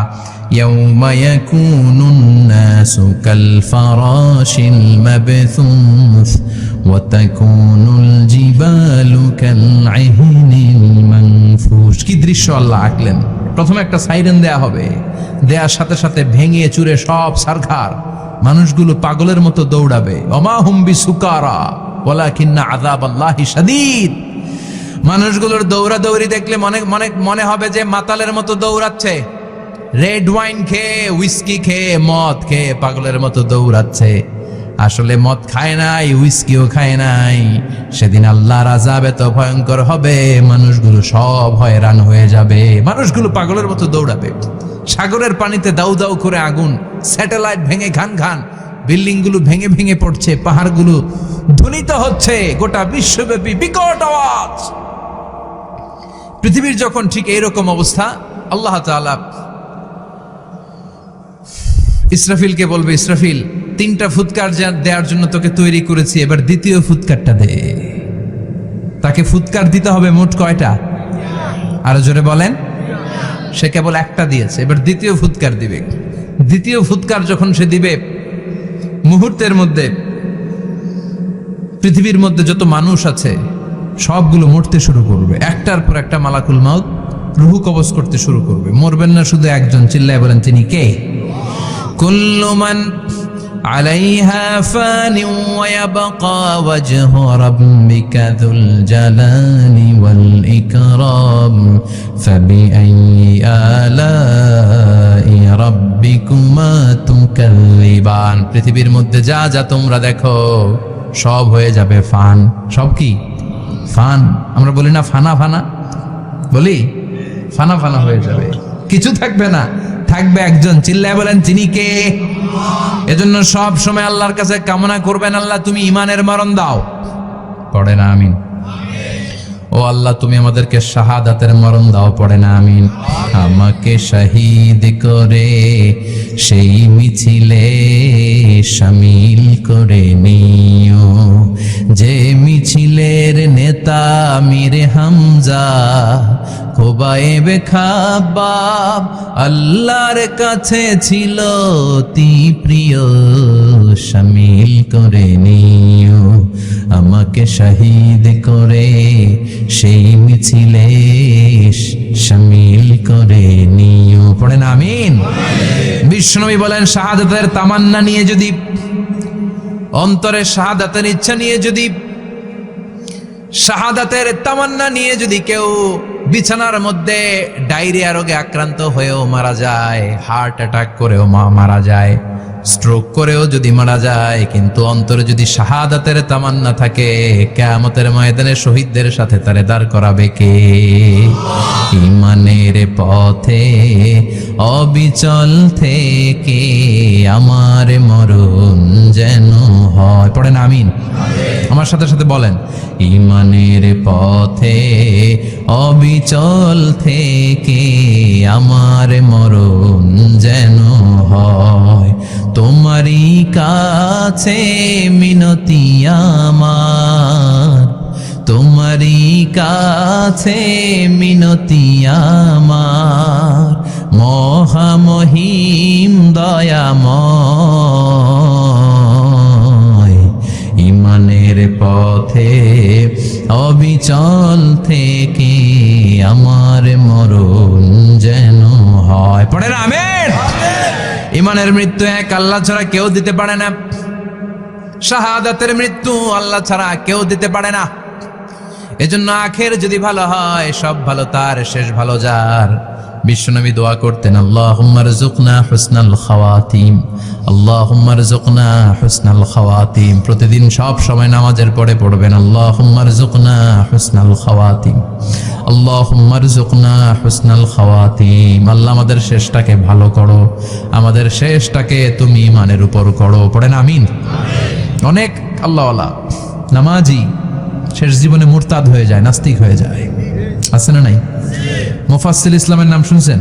ইয়াউমা ইয়াকুনুন নাসু কাল ফারাশিল মাবথুস ওয়া তাকুনুল জিবালু কাল ইহনিল মানফুশ। কি দৃশ্য আল্লাহ আঁকলেন! প্রথমে একটা সাইরেন দেয়া হবে, দেয়ার সাথে সাথে ভেঙে চুরে সব সারখার, মানুষগুলো পাগলের মতো দৌড়াবে। ওমা হুম বিসুকারা ওয়ালাকিন্না আযাবাল্লাহি শাদীদ। মানুষগুলোর দৌড়াদৌড়ি দেখলে মনে হবে যে মাতালের মতো দৌড়াচ্ছে, রেড ওয়াইন খেয়ে, হুইস্কি খেয়ে, মদ খেয়ে পাগলের মতো দৌড়াচ্ছে। আসলে মদ খায় নাই, হুইস্কিও খায় নাই। সেদিন আল্লাহর আযাব এত ভয়ঙ্কর হবে, মানুষগুলো সব হয়রান হয়ে যাবে, মানুষগুলো পাগলের মতো দৌড়াবে। সাগরের পানিতে দাউ দাউ করে আগুন, স্যাটেলাইট ভেঙে খান খান, বিল্ডিং গুলো ভেঙে ভেঙে পড়ছে, পাহাড়গুলো ধ্বনিত হচ্ছে, গোটা বিশ্বব্যাপী বিকট আওয়াজ। পৃথিবীর যখন ঠিক এইরকম অবস্থা, আল্লাহ তাআলা ইসরাফিলকে বলবে, ইসরাফিল 3টা ফুৎকার দেওয়ার জন্য তোকে তৈরি করেছি, এবার দ্বিতীয় ফুৎকারটা দে। তাকে ফুৎকার দিতে হবে মোট কয়টা? আরো জোরে বলেন। সে কেবল একটা দিয়েছে, এবার দ্বিতীয় ফুৎকার দিবে। দ্বিতীয় ফুৎকার যখন সে দিবে, মুহূর্তের মধ্যে পৃথিবীর মধ্যে যত মানুষ আছে সবগুলো মরতে শুরু করবে। একটার পর একটা মালাকুল মাউত রুহু কবজ করতে শুরু করবে। মরবেন না শুধু একজন, চিল্লায় বলেন তিনি কে? কুল্লু মান আলাইহা ফানি ওয়া ইয়াবকা ওয়াজহু রাব্বিকা যুল জালালি ওয়াল ইকরাম ফাবিআইয়ি আলাই রাব্বিকুমা তুকাল্লিবান। পৃথিবীর মধ্যে যা যা তোমরা দেখো সব হয়ে যাবে ফান। সব কি? ফান। আমরা বলি না ফানা ফানা, বলি ফানা ফানা হয়ে যাবে, কিছু থাকবে না, থাকবে একজন, চিল্লায় বলেন তিনি কে? এজন্য সব সময় আল্লাহর কাছে কামনা করবেন, আল্লাহ তুমি ঈমানের মরণ দাও। পড়ে না আমিন? ও আল্লাহ তুমি আমাদেরকে শাহাদাতের মরণ দাও। পড়ে না আমিন? আমাকে শহীদ করে সেই মিছিলে শামিল করে নিও, যে মিছিলের নেতা মীর হামজা খোবায়েবে খাব্বাব আল্লাহর কাছে ছিল অতি প্রিয়, শামিল করে নিও, আমাকে শহীদ করে সেই মিছিলে শামিল করে নিও। পড়েন আমিন? বিশ্বনবী বলেন, শাহাদাতের তামান্না নিয়ে যদি, অন্তরে শাহাদাতের ইচ্ছা নিয়ে যদি, শাহাদাতের তামান্না নিয়ে যদি কেউ বিছানার মধ্যে ডায়রিয়া রোগে আক্রান্ত হয়েও মারা যায়, হার্ট অ্যাটাক করেও মারা যায়, স্ট্রোক করেও যদি মারা যায়, কিন্তু অন্তরে যদি শাহাদাতের তামান্না থাকে, কিয়ামতের ময়দানে শহীদদের সাথে তারে দাঁড় করাবে কে? ঈমানের পথে অবিচল থেকে আমার মরণ যেন হয়। পড়েন আমিন? আমার সাথে সাথে বলেন, ঈমানের পথে অবিচল থেকে আমার মরণ যেন হয়, তোমারই কাছে মিনতি আমার, তোমারই কাছে মিনতি আমার, মহামহিম দয়াময়। ঈমানের পথে অবিচল থেকে আমার মরণ যেন হয়। পড়ে না আমিন। ইমানের মৃত্যু এক, আল্লাহ ছাড়া কেউ দিতে পারে না। শাহাদাতের মৃত্যু আল্লাহ ছাড়া কেউ দিতে পারে না। এজন্য আখের যদি ভালো হয়, সব ভালো তার, শেষ ভালো যার। বিশ্বনবী দোয়া করতেন, আল্লাহুম্মা রযুকনা হুসনাল খাওয়াতিম, আল্লাহুম্মা রযুকনা হুসনাল খাওয়াতিম। প্রতিদিন সব সময় নামাজের পরে পড়বেন, আল্লাহুম্মা রযুকনা হুসনাল খাওয়াতিম, আল্লাহুম্মা রযুকনা হুসনাল খাওয়াতিম। আল্লাহ আমাদের শেষটাকে ভালো করো, আমাদের শেষটাকে তুমি ঈমানের উপর করো। পড়েন আমিন। অনেক আল্লাহওয়ালা নামাজি শেষ জীবনে মুরতাদ হয়ে যায়, নাস্তিক হয়ে যায়, আছে না নাই? মুফাসসিল ইসলামের নাম শুনছেন?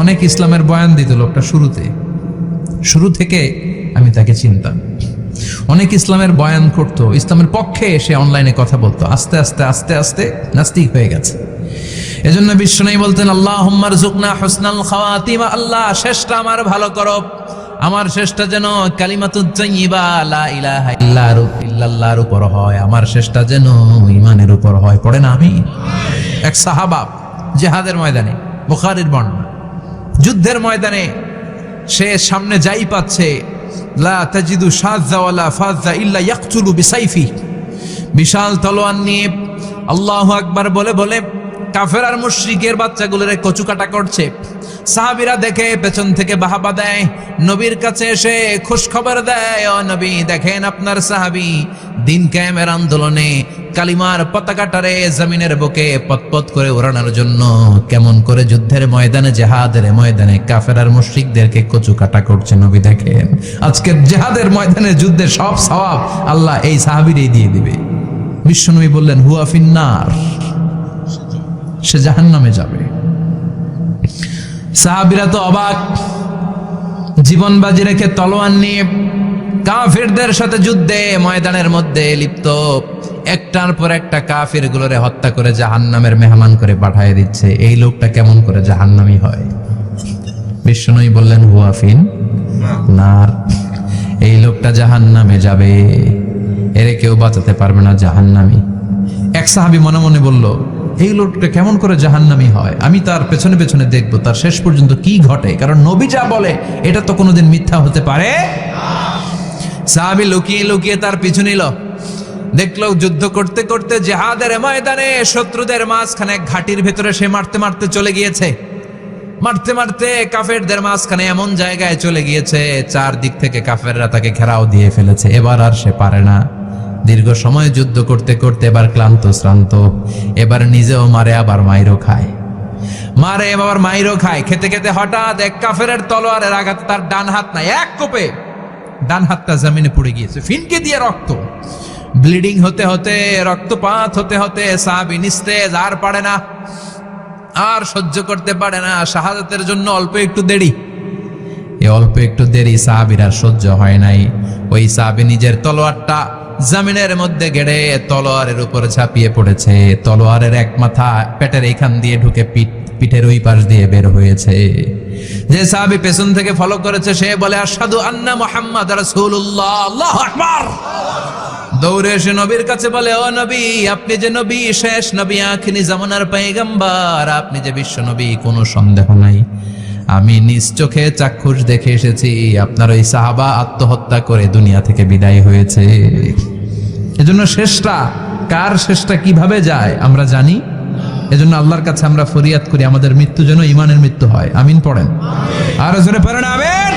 অনেক ইসলামের বয়ান দিত লোকটা শুরু থেকে আমি তাকে চিনতাম। অনেক ইসলামের বয়ান করতো, ইসলামের পক্ষে এসে অনলাইনে কথা বলতো। আস্তে আস্তে আস্তে আস্তে নাস্তিক হয়ে গেছে। এজন্য বিশ্বনবী বলতেন, আল্লাহুম্মা রযুকনা হুসনাল খাওয়াতিম, আল্লাহ শেষটা আমার ভালো করো, আমার শেষটা যেন কালিমাতুত তাইয়্যিবা লা ইলাহা ইল্লাল্লাহর উপর হয়, আমার শেষটা যেন ঈমানের উপর হয়। পড়ে না আমিন। এক সাহাবা জিহাদের ময়দানে, বুখারীর বর্ণনা, যুদ্ধের ময়দানে সে সামনে যাই পাচ্ছে, লা তাজিদু শাযা ওয়ালা ফাযা ইল্লা ইয়াকতুলু বিসাইফি, বিশাল তলোয়ার নিয়ে আল্লাহু আকবার বলে বলে কাফের আর মুশরিকের বাচ্চাগুলোরে কচুকাটা করছে। সাহাবীরা দেখে পেছন থেকে বাহাবা দেয়, নবীর কাছে এসে খুশখবর দেয়, ও নবী দেখেন আপনার সাহাবী দিন কায়েমের আন্দোলনে কালিমার পতাকাটারে জমিনের বুকে পতপত করে ওড়ানোর জন্য কেমন করে যুদ্ধের ময়দানে, জিহাদের ময়দানে কাফের আর মুশরিকদেরকে কচুকাটা করছে। নবী দেখেন আজকের জিহাদের ময়দানে যুদ্ধের সব সওয়াব আল্লাহ এই সাহাবীরই দিয়ে দিবে। বিশ্বনবী বললেন, হুয়া ফিন্নার, সে জাহান্নামে যাবে। সাহাবীরা তো অবাক, জীবন বাজি রেখে তলোয়ার নিয়ে কাফিরদের সাথে যুদ্ধে ময়দানের মধ্যে লিপ্ত, একটার পর একটা কাফির গুলোরে হত্যা করে জাহান্নামের মেহমান করে পাঠিয়ে দিচ্ছে। এই লোকটা কেমন করে জাহান্নামী হয়? বিশ্বনবী বললেন, হুয়া ফিন নার, এই লোকটা জাহান্নামে যাবে, এরে কেউ বাঁচাতে পারবে না, জাহান্নামী। এক সাহাবী মনে মনে বলল, এই লোকটা কেমন করে জাহান্নামী হয়, আমি তার পেছনে পেছনে দেখবো তার শেষ পর্যন্ত কি ঘটে, কারণ নবী যা বলে এটা তো কোনোদিন মিথ্যা হতে পারে। সাহাবী লুকিয়ে লুকিয়ে তার পিছু নিল, দেখলো যুদ্ধ করতে করতে জিহাদের ময়দানে শত্রুদের মাঝখানে ঘাটির ভেতরে সে মারতে মারতে চলে গিয়েছে। মারতে মারতে কাফেরদের মাঝখানে এমন জায়গায় চলে গিয়েছে, চারদিক থেকে কাফেররা তাকে ঘেরাও দিয়ে ফেলেছে। এবার আর সে পারে না, দীর্ঘ সময় যুদ্ধ করতে করতে এবার ক্লান্ত শ্রান্ত, এবার নিজেও মারে আবার মাইরও খায়, মারে আবার মাইরও খায়। খেতে খেতে হঠাৎ এক কাফেরের তলোয়ারের আঘাত তার ডান হাত নাই, এক কোপে ডান হাতটা জমিনে পড়ে গিয়েছে, ফিনকে দিয়ে রক্ত, ব্লিডিং হতে হতে, রক্তপাত হতে হতে সাহাবী নিস্তেজ, আর পারে না, আর সহ্য করতে পারে না। শাহাদাতের জন্য অল্প একটু দেরি, এই অল্প একটু দেরি সাহাবীর আর সহ্য হয় নাই। ওই সাহাবী নিজের তলোয়ারটা জমিনের মধ্যে গেড়ে তলোয়ারের উপর ঝাঁপিয়ে পড়েছে। তলোয়ারের এক মাথা পেটের এইখান দিয়ে ঢুকে পিঠের ওই পাশ দিয়ে বের হয়েছে। যে সাহাবী পেছন থেকে ফলো করেছে সে বলে, আশহাদু আন্না মুহাম্মাদ রাসূলুল্লাহ, আল্লাহু আকবার। দৌড়ে এসে নবীর কাছে বলে, ও নবী, আপনি যে নবী, শেষ নবী, আখিরি জামানার পয়গম্বর, আপনি যে বিশ্ব নবী, কোনো সন্দেহ নাই, আমি নিজ চোখে চাক্ষুষ দেখে এসেছি আপনার ওই সাহাবা আত্মহত্যা করে দুনিয়া থেকে বিদায় হয়েছে। এজন্য শেষটা কার, শেষটা কিভাবে যায় আমরা জানি। এজন্য আল্লাহর কাছে আমরা ফরিয়াদ করি আমাদের মৃত্যু যেন ঈমানের মৃত্যু হয়। আমিন পড়েন, আর জোরে পড়েন আমিন।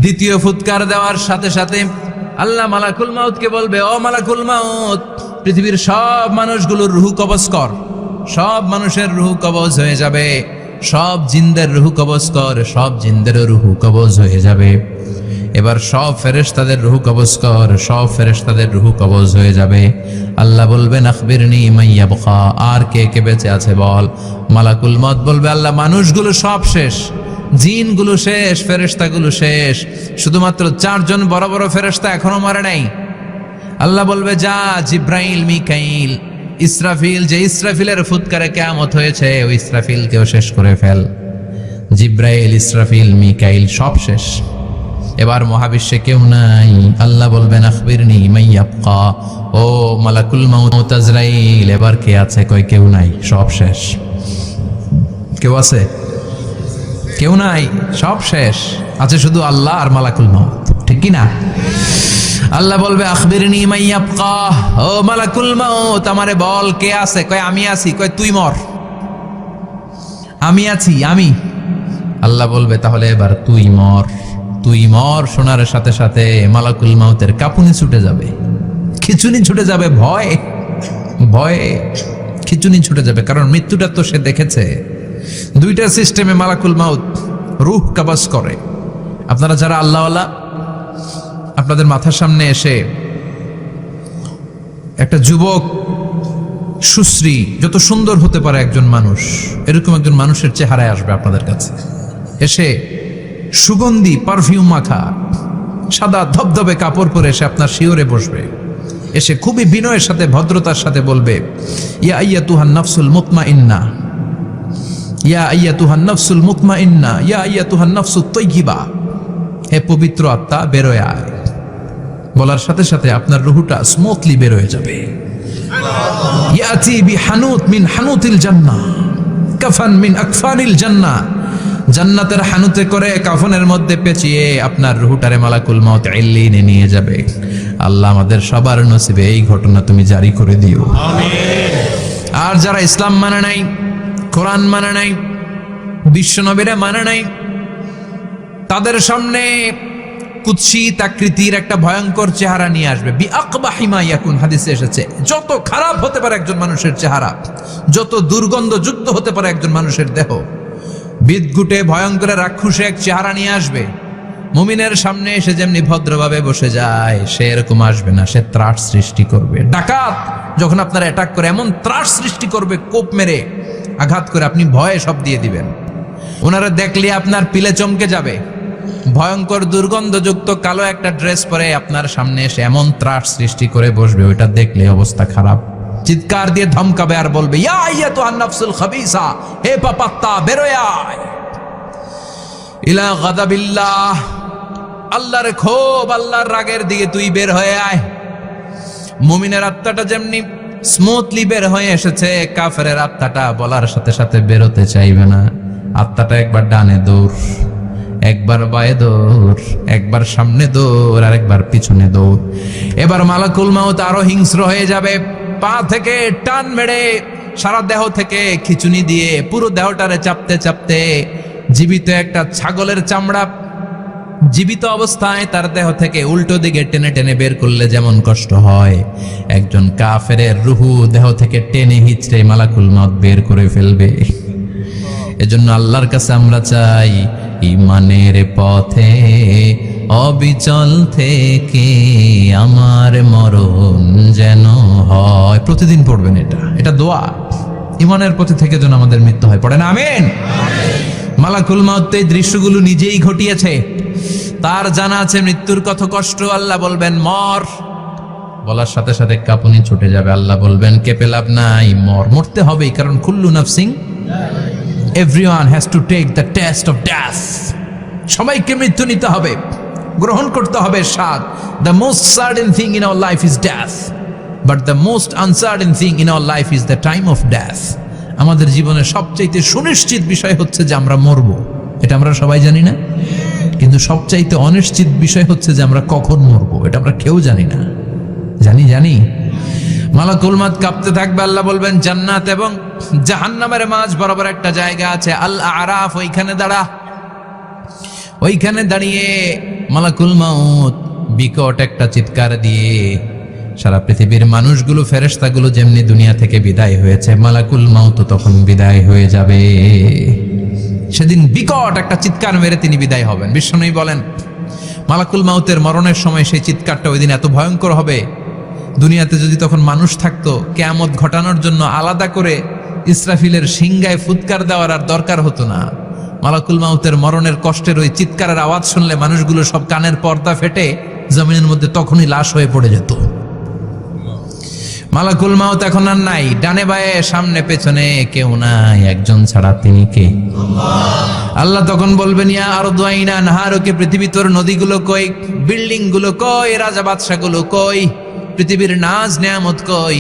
দ্বিতীয় ফুৎকার দেওয়ার সাথে সাথে আল্লাহ মালাকুল মাউতকে বলবে, ও মালাকুল মাউত, পৃথিবীর সব মানুষগুলোর রূহ কবজ কর। সব মানুষের রূহ কবজ হয়ে যাবে, সব জিনদের রূহ কবজ কর, সব জিনদেরও রূহ কবজ হয়ে যাবে। এবার সব ফেরেশতাদের রূহ কবজ কর, সব ফেরেশতাদের রূহ কবজ হয়ে যাবে। আল্লাহ বলবেন, আখবিরনি মাইয়া বখা, আর কে কে বেঁচে আছে বল। মালাকুল মউত বলবে, আল্লাহ মানুষগুলো সব শেষ, জিনগুলো শেষ, ফেরেশতাগুলো শেষ, শুধুমাত্র 4 জন বড় বড় ফেরেশতা এখনো মরে নাই। আল্লাহ বলবে, যা জিব্রাইল, মিকাইল, ইসরাফিল, যে ইসরাফিলের ফুৎকারে কিয়ামত হয়েছে ওই ইসরাফিলকেও শেষ করে ফেল। জিব্রাইল, ইসরাফিল, মিকাইল সব শেষ। এবার মহাবিশ্বে কেউ নাই। আল্লাহ বলবেন আখবিরনি মাইয়াবকা, ও মালাকুল মাউত আজরাইল, এবার কে আছে? কয় কেউ নাই, সব শেষ। কেউ আছে? কেউ নাই, সব শেষ। আছে শুধু আল্লাহ আর মালাকুল মাউত, ঠিক কি না? আল্লাহ বলবে আখবিরনি মাইয়াবকা, ও মালাকুল মাউত আমারে বল কে আছে? কয় আমি আছি। কয় তুই মর। আমি আছি, আমি। আল্লাহ বলবে তাহলে এবার তুই মর। তুই মর শোনার সাথে সাথে মালাকুল মাউতের কাঁপুনি ছুটে যাবে, খিচুনি ছুটে যাবে, ভয় ভয়ে খিচুনি ছুটে যাবে। কারণ মৃত্যুটা তো সে দেখেছে। দুইটা সিস্টেমে মালাকুল মাউত রূহ কাবাজ করে। আপনারা যারা আল্লাহওয়ালা, আপনাদের মাথার সামনে এসে একটা যুবক, সুশ্রী, যত সুন্দর হতে পারে একজন মানুষ, এরকম একজন মানুষের চেহারায় আসবে আপনাদের কাছে। এসে সুগন্ধি পারফিউম মাখা সাদা ধবধবে কাপড় পরে এসে আপনার শিওরে বসবে। এসে খুবই বিনয়ের সাথে, ভদ্রতার সাথে বলবে, ইয়া আইয়াতুহান নাফসুল মুতমাইন্না, ইয়া আইয়াতুহান নাফসুল মুতমাইন্না, ইয়া আইয়াতুহান নাফসুত তাইয়্যিবা, হে পবিত্র আত্মা বেরোয় আয়। বলার সাথে সাথে আপনার রুহটা স্মুথলি বের হয়ে যাবে। ইয়াতি বিহানুত মিন হানুতিল জান্নাহ, কাফান মিন আকফানিল জান্নাহ, জান্নাতের হানুতে করে কাফনের মধ্যে পেঁচিয়ে আপনার রুহটারে মালাকুল মাউত ইল্লিনে নিয়ে যাবে। আল্লাহ আমাদের সবার নসিবে এই ঘটনা তুমি জারি করে দিও, আমিন। আর যারা ইসলাম মানে নাই, কোরআন মানে নাই, বিশ্বনবীরা মানে নাই, তাদের সামনে কুৎসিত আকৃতির একটা ভয়ঙ্কর চেহারা নিয়ে আসবে। বিআকবাহি মা ইয়াকুন, হাদিসে এসেছে, যত খারাপ হতে পারে একজন মানুষের চেহারা, যত দুর্গন্ধযুক্ত হতে পারে একজন মানুষের দেহ, বিদঘুটে ভয়ঙ্কর রাক্ষসে এক চেহারা নিয়ে আসবে। মুমিনের সামনে এসে যেমনি ভদ্রভাবে বসে যায়, সে এরকম আসবে না। সে ত্রাস সৃষ্টি করবে। ডাকাত যখন আপনার অ্যাটাক করে এমন ত্রাস সৃষ্টি করবে, কোপ মেরে আঘাত করে আপনি ভয়ে সব দিয়ে দিবেন। ওনারা দেখলে আপনার পিলে চমকে যাবে। ভয়ঙ্কর দুর্গন্ধযুক্ত কালো একটা ড্রেস পরে আপনার সামনে এসে এমন ত্রাস সৃষ্টি করে বসবে, ওইটা দেখলে অবস্থা খারাপ। চিৎকার দিয়ে ধমকাবে আর বলবে, ইয়া আইয়াতুহান নাফসুল খাবিসা, হে পাপাত্তা বেরোয় আয় ইলা গাদাবিল্লাহ, আল্লাহর ক্ষোভ, আল্লাহর রাগের দিকে তুই বের হয়ে আয়। মুমিনের আত্মাটা যেমনি স্মুথলি বের হয়ে এসেছে, কাফেরের আত্মাটা বলার সাথে সাথে বেরোতে চাইবে না। আত্মাটা একবার ডানে দৌড়, একবার বায়ে দৌড়, একবার সামনে দৌড়, আর একবার পিছনে দৌড়। এবার মালাকুল মাউত আরো হিংস্র হয়ে যাবে। পা থেকে টান মেরে সারা দেহ থেকে খিচুনি দিয়ে পুরো দেহটারে চাপতে চাপতে জীবিত একটা ছাগলের চামড়া জীবিত অবস্থায় তার দেহ থেকে উল্টো দিকে টেনে টেনে বের করলে যেমন কষ্ট হয়, একজন কাফেরের রুহু দেহ থেকে টেনে হিচড়ে মালাকুল মাউত বের করে ফেলবে। এজন্য আল্লাহর কাছে আমরা চাই, ঈমানের পথে অবিচল থেকে আমার মরণ যেন হয়। প্রতিদিন পড়বেন এটা দোয়া। ঈমানের পথে থেকে যেন আমাদের মৃত্যু হয়। পড়েন আমিন। মালাকুল মাউত এই দৃশ্যগুলো নিজেই ঘটিয়েছে। তার জানা আছে মৃত্যুর কত কষ্ট। আল্লাহ বলবেন মর, বলার সাথে সাথে কাঁপুনি ছুটে যাবে। আল্লাহ বলবেন কেঁপে লাভ নাই, মর, মরতে হবেই। কারণ কুল্লু নাফসিং, everyone has to take the test of death. সবাইকে মৃত্যু নিতে হবে, গ্রহণ করতে হবে স্বাদ। The most certain thing in our life is death, but the most uncertain thing in our life is the time of death. আমাদের জীবনের সবচাইতে সুনিশ্চিত বিষয় হচ্ছে যে আমরা মরবো, এটা আমরা সবাই জানি না। কিন্তু সবচাইতে অনিশ্চিত বিষয় হচ্ছে যে আমরা কখন মরবো, এটা আমরা কেউ জানি না। জানি মালাকুল মাউত কাঁপতে থাকবে। আল্লাহ বলবেন জান্নাত এবং জাহান্নামের মাঝ বরাবর একটা জায়গা আছে, আল আরাফ, ওইখানে দাঁড়া। ওইখানে দাঁড়িয়ে মালাকুল মাউত বিকট একটা চিৎকার দিয়ে সারা পৃথিবীর মানুষগুলো, ফেরেশতাগুলো যেমনি দুনিয়া থেকে বিদায় হয়েছে, মালাকুল মাউত তখন বিদায় হয়ে যাবে। সেদিন বিকট একটা চিৎকার মেরে তিনি বিদায় হবেন। বিশ্বনবী বলেন মালাকুল মাউতের মরণের সময় সেই চিৎকারটা ওই দিন এত ভয়ঙ্কর হবে, দুনিয়াতে যদি তখন মানুষ থাকতো, কিয়ামত ঘটানোর জন্য আলাদা করে ইসরাফিলের সিংগায় ফুৎকার দেওয়ার আর দরকার হতো না। মালাকুল মাউতের মরণের কষ্টের ওই চিৎকারের আওয়াজ শুনলে মানুষগুলো সব কানের পর্দা ফেটে জমিনের মধ্যে তখনই লাশ হয়ে পড়ে যেত। মালাকুল মাউত এখন আর নাই, ডানে বায়ে সামনে পেছনে কেউ নাই, একজন ছাড়া, তিনি কে? আল্লাহ তখন বলবেন ইয়া আরদু আইনা নাহারুকে, পৃথিবী তোর নদীগুলো কই, বিল্ডিং গুলো কই, রাজা বাদশা গুলো কই, পৃথিবীর নাজ নেয়ামত কই,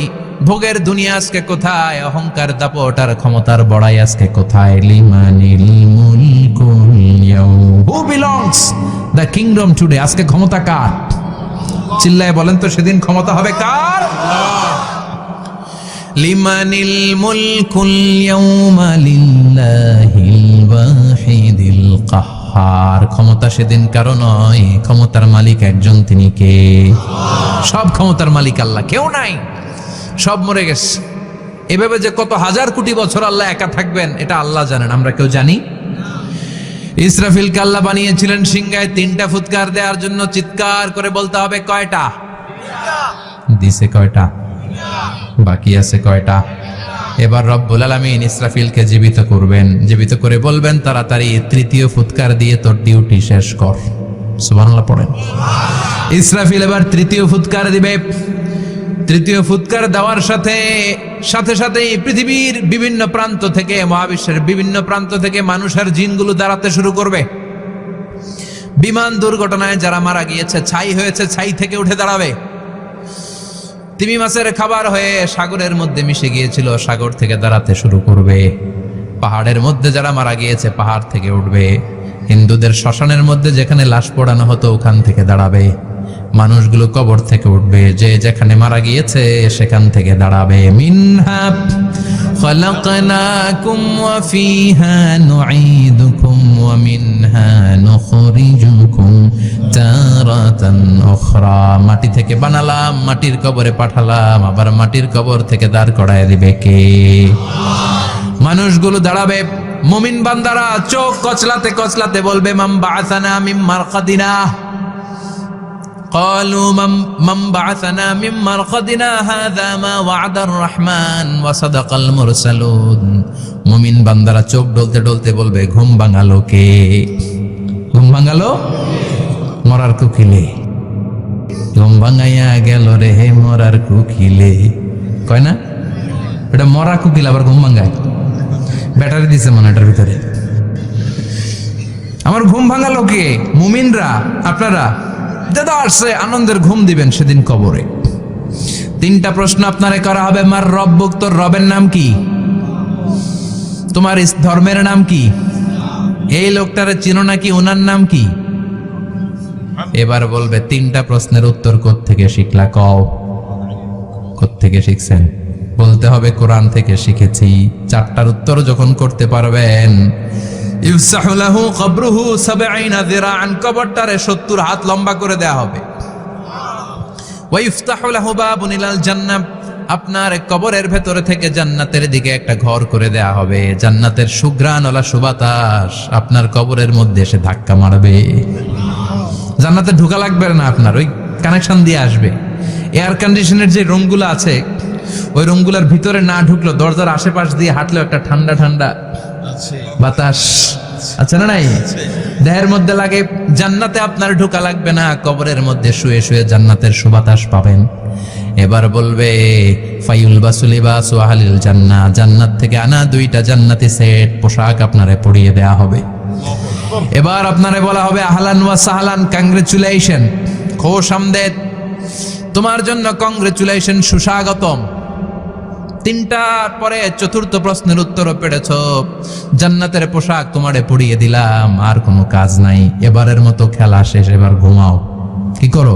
ভোগের দুনিয়া আজকে কোথায়, অহংকার দাপট আর ক্ষমতার বড়াই আজকে কোথায়? লিমানিল মুলকুল ইয়াউম, who belongs the kingdom today, আজকে ক্ষমতা কার? চিল্লায় বলেন তো, সেদিন ক্ষমতা হবে কার? লিমানিল মুলকুল ইয়াউমা লিল্লাহিল ওয়াহিদিল কাহ্হার, ক্ষমতা সেদিন কারো নয়, ক্ষমতার মালিক একজন, তিনি কে? সব ক্ষমতার মালিক আল্লাহ, কেউ নাই, সব মরে গেছে। এভাবে যে কত হাজার কোটি বছর আল্লাহ একা থাকবেন এটা আল্লাহ জানেন, আমরা কেউ জানি? ইসরাফিলকে আল্লাহ বানিয়েছিলেন সিংহায় 3টা ফুৎকার দেওয়ার জন্য, চিৎকার করে বলতে হবে কয়টা? দিছে কয়টা? বাকি আছে কয়টা? এবার রব্বুল আলামিন ইসরাফিলকে জীবিত করবেন, জীবিত করে বলবেন তাড়াতাড়ি 3য় ফুৎকার দিয়ে তোর ডিউটি শেষ কর। সুবহানাল্লাহ পড়েন। ইসরাফিল এবার 3য় ফুৎকার দিবে। 3য় ফুৎকার দেওয়ার সাথে সাথেই পৃথিবীর বিভিন্ন প্রান্ত থেকে, মহাবিশ্বের বিভিন্ন প্রান্ত থেকে মানুষ আর জিনগুলো দাঁড়াতে শুরু করবে। বিমান দুর্ঘটনায় যারা মারা গিয়েছে, ছাই হয়েছে, ছাই থেকে উঠে দাঁড়াবে। তিমি মাছের খাবার হয়ে সাগরের মধ্যে মিশে গিয়েছিল, সাগর থেকে দাঁড়াতে শুরু করবে। পাহাড়ের মধ্যে যারা মারা গিয়েছে, পাহাড় থেকে উঠবে। হিন্দুদের শ্মশানের মধ্যে যেখানে লাশ পোড়ানো হতো, ওখান থেকে দাঁড়াবে। মানুষগুলো কবর থেকে উঠবে, যে যেখানে মারা গিয়েছে সেখান থেকে দাঁড়াবে। মিনহা খালাকনাকুম ওয়া ফিহা নুঈদুকুম ওয়া মিনহা নুখরিজুকুম তারাতান উখরা, মাটি থেকে বানালাম, মাটির কবরে পাঠালাম, আবার মাটির কবর থেকে দাঁড় করায় দিবে কে? মানুষগুলো দাঁড়াবে। মুমিন বান্দারা চোখ কচলাতে কচলাতে বলবে মান বাআসানা মিন মারকাদিনা, قالوا من بعثنا من مرقدنا هذا ما وعد الرحمن وصدق المرسلون। মুমিন বান্দারা চোখ ডলতে ডলতে বলবে ঘুম ভাঙালো কে? ঘুম ভাঙালো মরার কুকিলে, ঘুম ভাঙাইয়া গেল রে হে মরার কুকিলে, কয় না? এটা মরা কুকিল আবার ঘুম ভাঙায়, ব্যাটারি দিছে মনে এটার ভিতরে। আমার ঘুম ভাঙালো কে? মুমিনরা, আপনারা দাদা আসছে, আনন্দের ঘুম দিবেন সেদিন কবরে। 3টা প্রশ্ন আপনারে করা হবে। মার রব্বুক, তোর রবের নাম কি? তোমার ধর্মের নাম কি? এই লোকটারে চিনো নাকি, ওনার নাম কি? এবার বলবে 3টা প্রশ্নের উত্তর কোত্থেকে শিখলা? কও কোত্থেকে শিখছেন? বলতে হবে কোরআন থেকে শিখেছি। 4টার উত্তর যখন করতে পারবেন, ইফসাহু লাহু কবরুহু 70 যিরাআন, কবরটারে 70 হাত লম্বা করে দেয়া হবে। ওয়া ইফতাহু লাহু বাবুন ইলাল জান্নাহ, আপনার কবরের ভেতরে থেকে জান্নাতের দিকে একটা ঘর করে দেয়া হবে। জান্নাতের সুঘ্রাণওয়ালা সুবাতাস আপনার কবরের মধ্যে এসে ধাক্কা মারবে। জান্নাতে ঢোকা লাগবে না, আপনার ওই কানেকশন দিয়ে আসবে। এয়ার কন্ডিশনের যে রুমগুলো আছে, ওই রুমগুলোর ভিতরে না ঢুকলো, দরজার আশেপাশ দিয়ে হাঁটলেও একটা ঠান্ডা ঠান্ডা বাতাস আছে না নাই? দেহের মধ্যে লাগে। জান্নাতে আপনার ঢোকা লাগবে না, কবরের মধ্যে শুয়ে শুয়ে জান্নাতের সুবাতাস পাবেন। এবার বলবে ফাইউল বাসুলিবাসু আহলিল জান্নাহ, জান্নাত থেকে আনা 2টা জান্নাতি সেট পোশাক আপনারে পরিয়ে দেয়া হবে। এবার আপনারে বলা হবে আহলান ওয়া সাহলান, কংগ্রেচুলেশন, খোশ আমদেদ, তোমার জন্য কংগ্রেচুলেশন, সুস্বাগতম। 3টার পরে 4র্থ প্রশ্নের উত্তরও পেরেছ, জান্নাতের পোশাক তোমারে পরিয়ে দিলাম, আর কোনো কাজ নাই, এবারের মতো খেলা শেষ, এবার ঘুমাও। কি করো?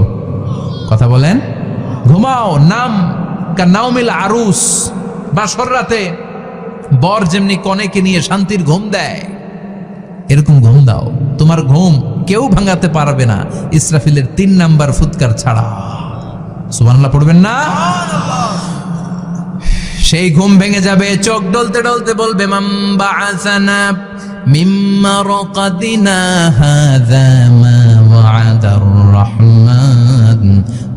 কথা বলেন, ঘুমাও। নাম কানাউমিল আরুস, বাসর রাতে বর যেমনি কনেকে নিয়ে শান্তির ঘুম দেয়, এরকম ঘুম দাও। তোমার ঘুম কেউ ভাঙাতে পারবে না ইসরাফিলের 3 নাম্বার ফুৎকার ছাড়া। সুবহানাল্লাহ পড়বেন না? সেই ঘুম ভেঙে যাবে, চোখ ডলতে ডলতে বলবে মান বাআসানা মিন মারকাদিনা হাযা মা ওয়া'দার রাহমান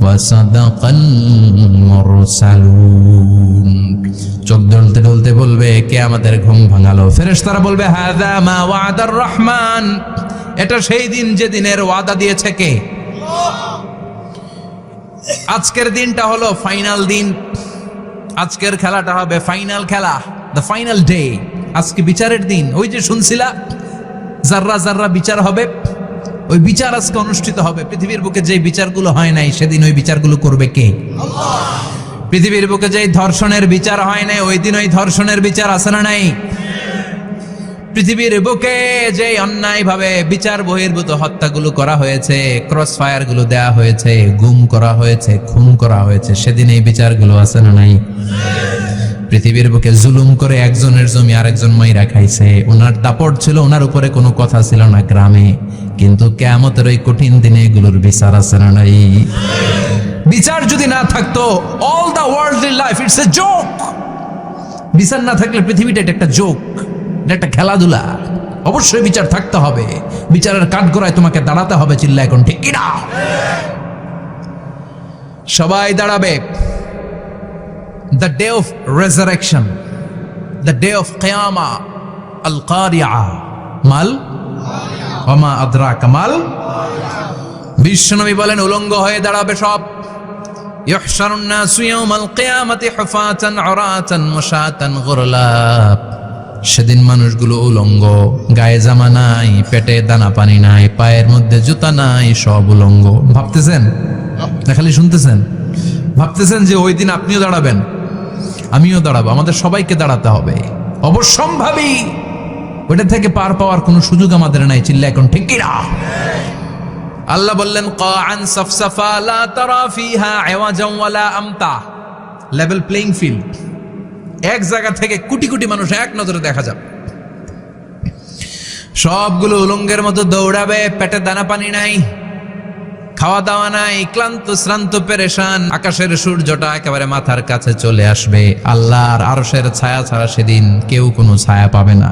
ওয়া সাদাকাল মুরসালুন। চোখ ডলতে ডলতে বলবে কে আমাদের ঘুম ভাঙালো? ফেরেশতারা বলবে হাযা মা ওয়া'দার রাহমান, এটা সেই দিন যে দিনের ওয়াদা দিয়েছে কে? আজকের দিনটা হলো ফাইনাল দিন। আজকের খেলাটা হবে ফাইনাল খেলা, দ্য ফাইনাল ডে। আজকে বিচারের দিন। ওই যে শুনছিলা জাররা জাররা বিচার হবে, ওই বিচার আজকে অনুষ্ঠিত হবে। পৃথিবীর বুকে যে বিচারগুলো হয় নাই সেদিন ওই বিচারগুলো করবে কে? আল্লাহ। পৃথিবীর বুকে যে ধর্ষণের বিচার হয় নাই ওই দিন ওই ধর্ষণের বিচার আছে না নাই? পৃথিবীর বুকে যে অন্যায় ভাবে বিচার বহির্ভূত হত্যাগুলো করা হয়েছে, ক্রস ফায়ার গুলো দেয়া হয়েছে, গুম করা হয়েছে, খুন করা হয়েছে, সেদিন এই বিচারগুলো আছে না নাই? পৃথিবীর বুকে জুলুম করে একজনের জমি আরেকজন মাইরা খাইছে, ওনার দাপট ছিল, ওনার উপরে কোনো কথা ছিল না গ্রামে, কিন্তু কিয়ামতের ওই কঠিন দিনে এগুলোর বিচার আছে না নাই? বিচার যদি না থাকতো, all the worldly life it's a joke. বিচার না থাকলে পৃথিবীটা এটা একটা জোক, এটা একটা খেলাধুলা। অবশ্যই বিচার থাকতে হবে, বিচারের কাঠগড়ায় তোমাকে দাঁড়াতে হবে। চিল্লা এখন ঠিক কিনা? সবাই দাঁড়াবে। The day of resurrection, the day of qiyamah, al-qari'ah, mal wama adraka mal। বিশ্বনবী বলেন উলঙ্গ হয়ে দাঁড়াবে সব। ইহশারুন নাসু ইয়াওমাল কিয়ামাতি হুফাতান উরাতান মুশাতান গুরলা। সেদিন মানুষগুলো উলঙ্গ, গায়ে জামা নাই, পেটে দানা পানি নাই, পায়ের মধ্যে জুতা নাই, সব উলঙ্গ। ভাবতেছেন না খালি শুনতেছেন? ভাবতেছেন যে ওই দিন আপনিও দাঁড়াবেন, আমিও দাঁড়াবো, আমাদের সবাইকে দাঁড়াতে হবে। অবশ্যম্ভাবী। ওইটা থেকে পার পাওয়ার কোনো সুযোগ আমাদের নাই। চিল্লা এখন ঠিক কিনা? আল্লাহ বললেন কাআন সাফসাফা লা তারা ফিহা আওয়াজান ওয়ালা আমতা। Level playing field. এক জায়গা থেকে কোটি কোটি মানুষ এক নজরে দেখা যাবে। সবগুলো উলঙ্গের মতো দৌড়াবে, পেটে দানা পানি নাই, খাওয়া দাওয়া নাই, ক্লান্ত শ্রান্ত পেরেশান। আকাশের সূর্যটা একেবারে মাথার কাছে চলে আসবে। আল্লাহর আরশের ছায়া ছাড়া সেদিন কেউ কোনো ছায়া পাবে না।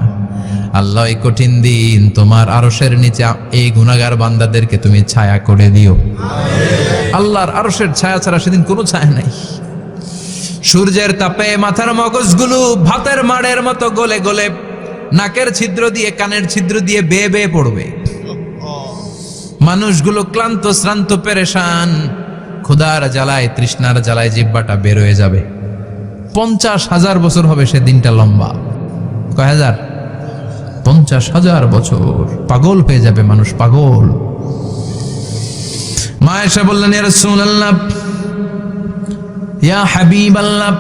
আল্লাহ এই কঠিন দিন তোমার আরশের নিচে এই গুনাহগার বান্দাদেরকে তুমি ছায়া করে দিও। আল্লাহর আরশের ছায়া ছাড়া সেদিন কোনো ছায়া নাই। সূর্যের তাপে মাথার মগজগুলো ভাতের মাড়ের মতো গলে গলে নাকের ছিদ্র দিয়ে কানের ছিদ্র দিয়ে বেয়ে বেয়ে পড়বে। মানুষগুলো ক্লান্ত শ্রান্ত পেরেশান, ক্ষুধার জ্বালায় তৃষ্ণার জ্বালায় জিহ্বাটা বের হয়ে যাবে। 50,000 বছর হবে সে দিনটা লম্বা। কয় হাজার? 50,000 বছর। পাগল হয়ে যাবে মানুষ, পাগল। মা এসে বললেন ইয়া রাসূলুল্লাহ, ইয়া হাবিবাল্লাহ,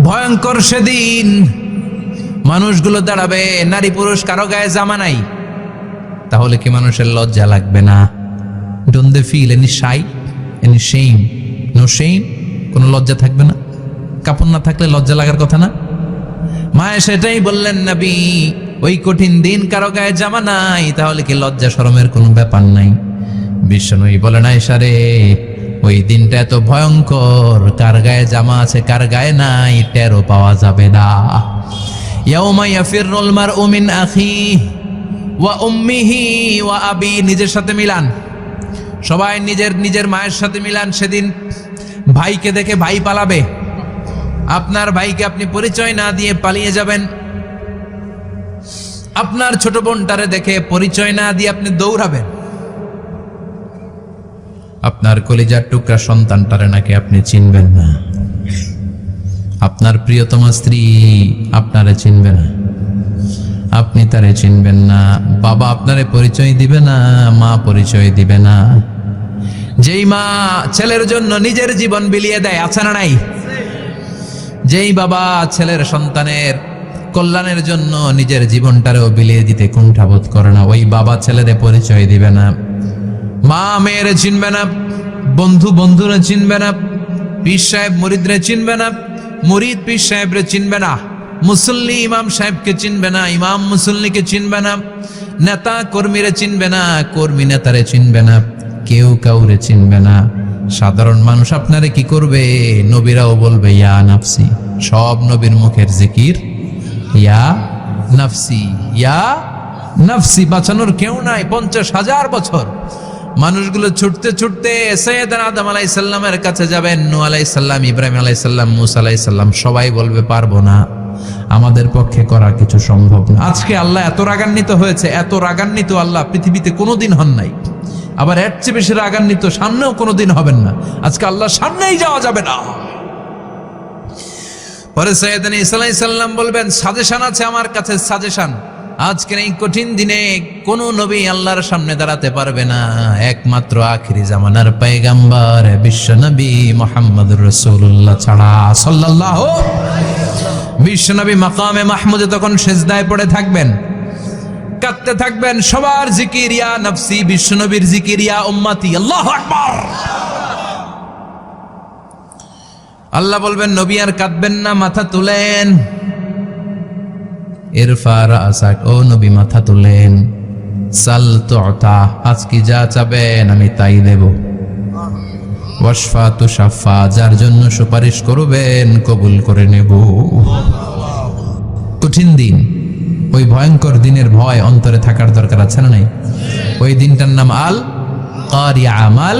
ভয়ঙ্কর সেদিন মানুষগুলো দাঁড়াবে, নারী পুরুষ কারো গায়ে জামা নাই। তাহলে কি মানুষের লজ্জা লাগবে না? Don't they feel any shy, any shame? No shame. কোনো লজ্জা থাকবে না? কাপড় না থাকলে লজ্জা লাগার কথা না? মায়ে সেটাই বললেন নবী, ওই কঠিন দিন কারো গায়ে জামা নাই, তাহলে কি লজ্জা শরমের কোনো ব্যাপার নাই? বিশ্বনবী বলেন আয়েশা রে, ওই দিনটা এত ভয়ঙ্কর, কার গায়ে জামা আছে কার গায়ে নাই টেরও পাওয়া যাবে না। ইয়াউমা ইয়াফিরুল মারউ মিন আখিহি ওয়া উম্মিহি ওয়া আবি। নিজের সাথে মিলান, সবাই নিজের নিজের মায়ের সাথে মিলান। সেদিন ভাইকে দেখে ভাই পালাবে। আপনার ভাইকে আপনি পরিচয় না দিয়ে পালিয়ে যাবেন। আপনার ছোট বোনটারে দেখে পরিচয় না দিয়ে আপনি দৌড়াবেন। আপনার কলিজার টুকরা সন্তানটারে নাকি আপনি চিনবেন না। আপনার প্রিয়তমা স্ত্রী আপনারে চিনবে না, আপনি তারে চিনবেন না। বাবা আপনারে পরিচয় দিবে না, মা পরিচয় দিবে না। যেই মা ছেলের জন্য নিজের জীবন বিলিয়ে দেয়, আছে না নাই? যেই বাবা ছেলের সন্তানের কল্যাণের জন্য নিজের জীবনটারেও বিলিয়ে দিতে কুণ্ঠাবোধ করে না, ওই বাবা ছেলেদের পরিচয় দিবে না। মা মেয়েরে চিনবে না, বন্ধু বন্ধুরে চিনবে না, পীর সাহেব মুরিদরে চিনবে না, মুরিদ পীর সাহেবরে চিনবে না, মুসল্লি ইমাম সাহেবকে চিনবে না, ইমাম মুসল্লিকে চিনবে না, নেতা কর্মীরে চিনবে না, কর্মী নেতারে চিনবে না, কেউ কাউরে চিনবে না। সাধারণ মানুষ আপনারে কি করবে? নবীরাও বলবে ইয়া নাফসি। সব নবীর মুখের জিকির ইয়া নাফসি, ইয়া নাফসি। বাঁচানোর কেউ নাই। 50,000 বছর মানুষগুলো ছুটতে ছুটতে সৈয়দনা আদম আলাইহিস সালামের কাছে যাবেন। নূহ আলাইহিস সালাম, ইব্রাহিম আলাইহিস সালাম, মূসা আলাইহিস সালাম, সবাই বলবে পারবো না, আমাদের পক্ষে করা কিছু সম্ভব না। আজকে আল্লাহ এত রাগান্বিত হয়েছে, এত রাগান্বিত আল্লাহ পৃথিবীতে কোনোদিন হন নাই। আবার এর চেয়ে বেশি রাগান্বিত সামনেও কোনোদিন হবেন না। আজকে আল্লাহর সামনেই যাওয়া যাবে না। পরে সাইয়েদনা ঈসা আলাইহিস সালাম বলবেন, সাজেশন আছে আমার কাছে, সাজেশন। আজকের এই কঠিন দিনে কোন নবী আল্লাহর সামনে দাঁড়াতে পারবে না, একমাত্র আখিরি জামানার পয়গম্বর বিশ্ব নবী মুহাম্মদুর রাসূলুল্লাহ ছাড়া সাল্লাল্লাহু। বিশ্ব নবী মাকামে মাহমুদে তখন সিজদায় পড়ে থাকবেন, কাঁদতে থাকবেন, সবার জিকির ইয়া নফসি, বিশ্ব নবীর জিকির ইয়া উম্মতি, আল্লাহু আকবার। আল্লাহ বলবেন, নবী আর কাঁদবেন না, মাথা তুলেন। ইরফা রাসাক, ও নবী মাথা তুলেন। সাল তুতা, আজকে যা চাবেন আমি তাই দেব। ওয়াশফা তুশাফা, যার জন্য সুপারিশ করবেন কবুল করে নেব। কঠিন দিন, ওই ভয়ঙ্কর দিনের ভয় অন্তরে থাকার দরকার আছে না নাই? ওই দিনটার নাম আল কারিয়া, আমাল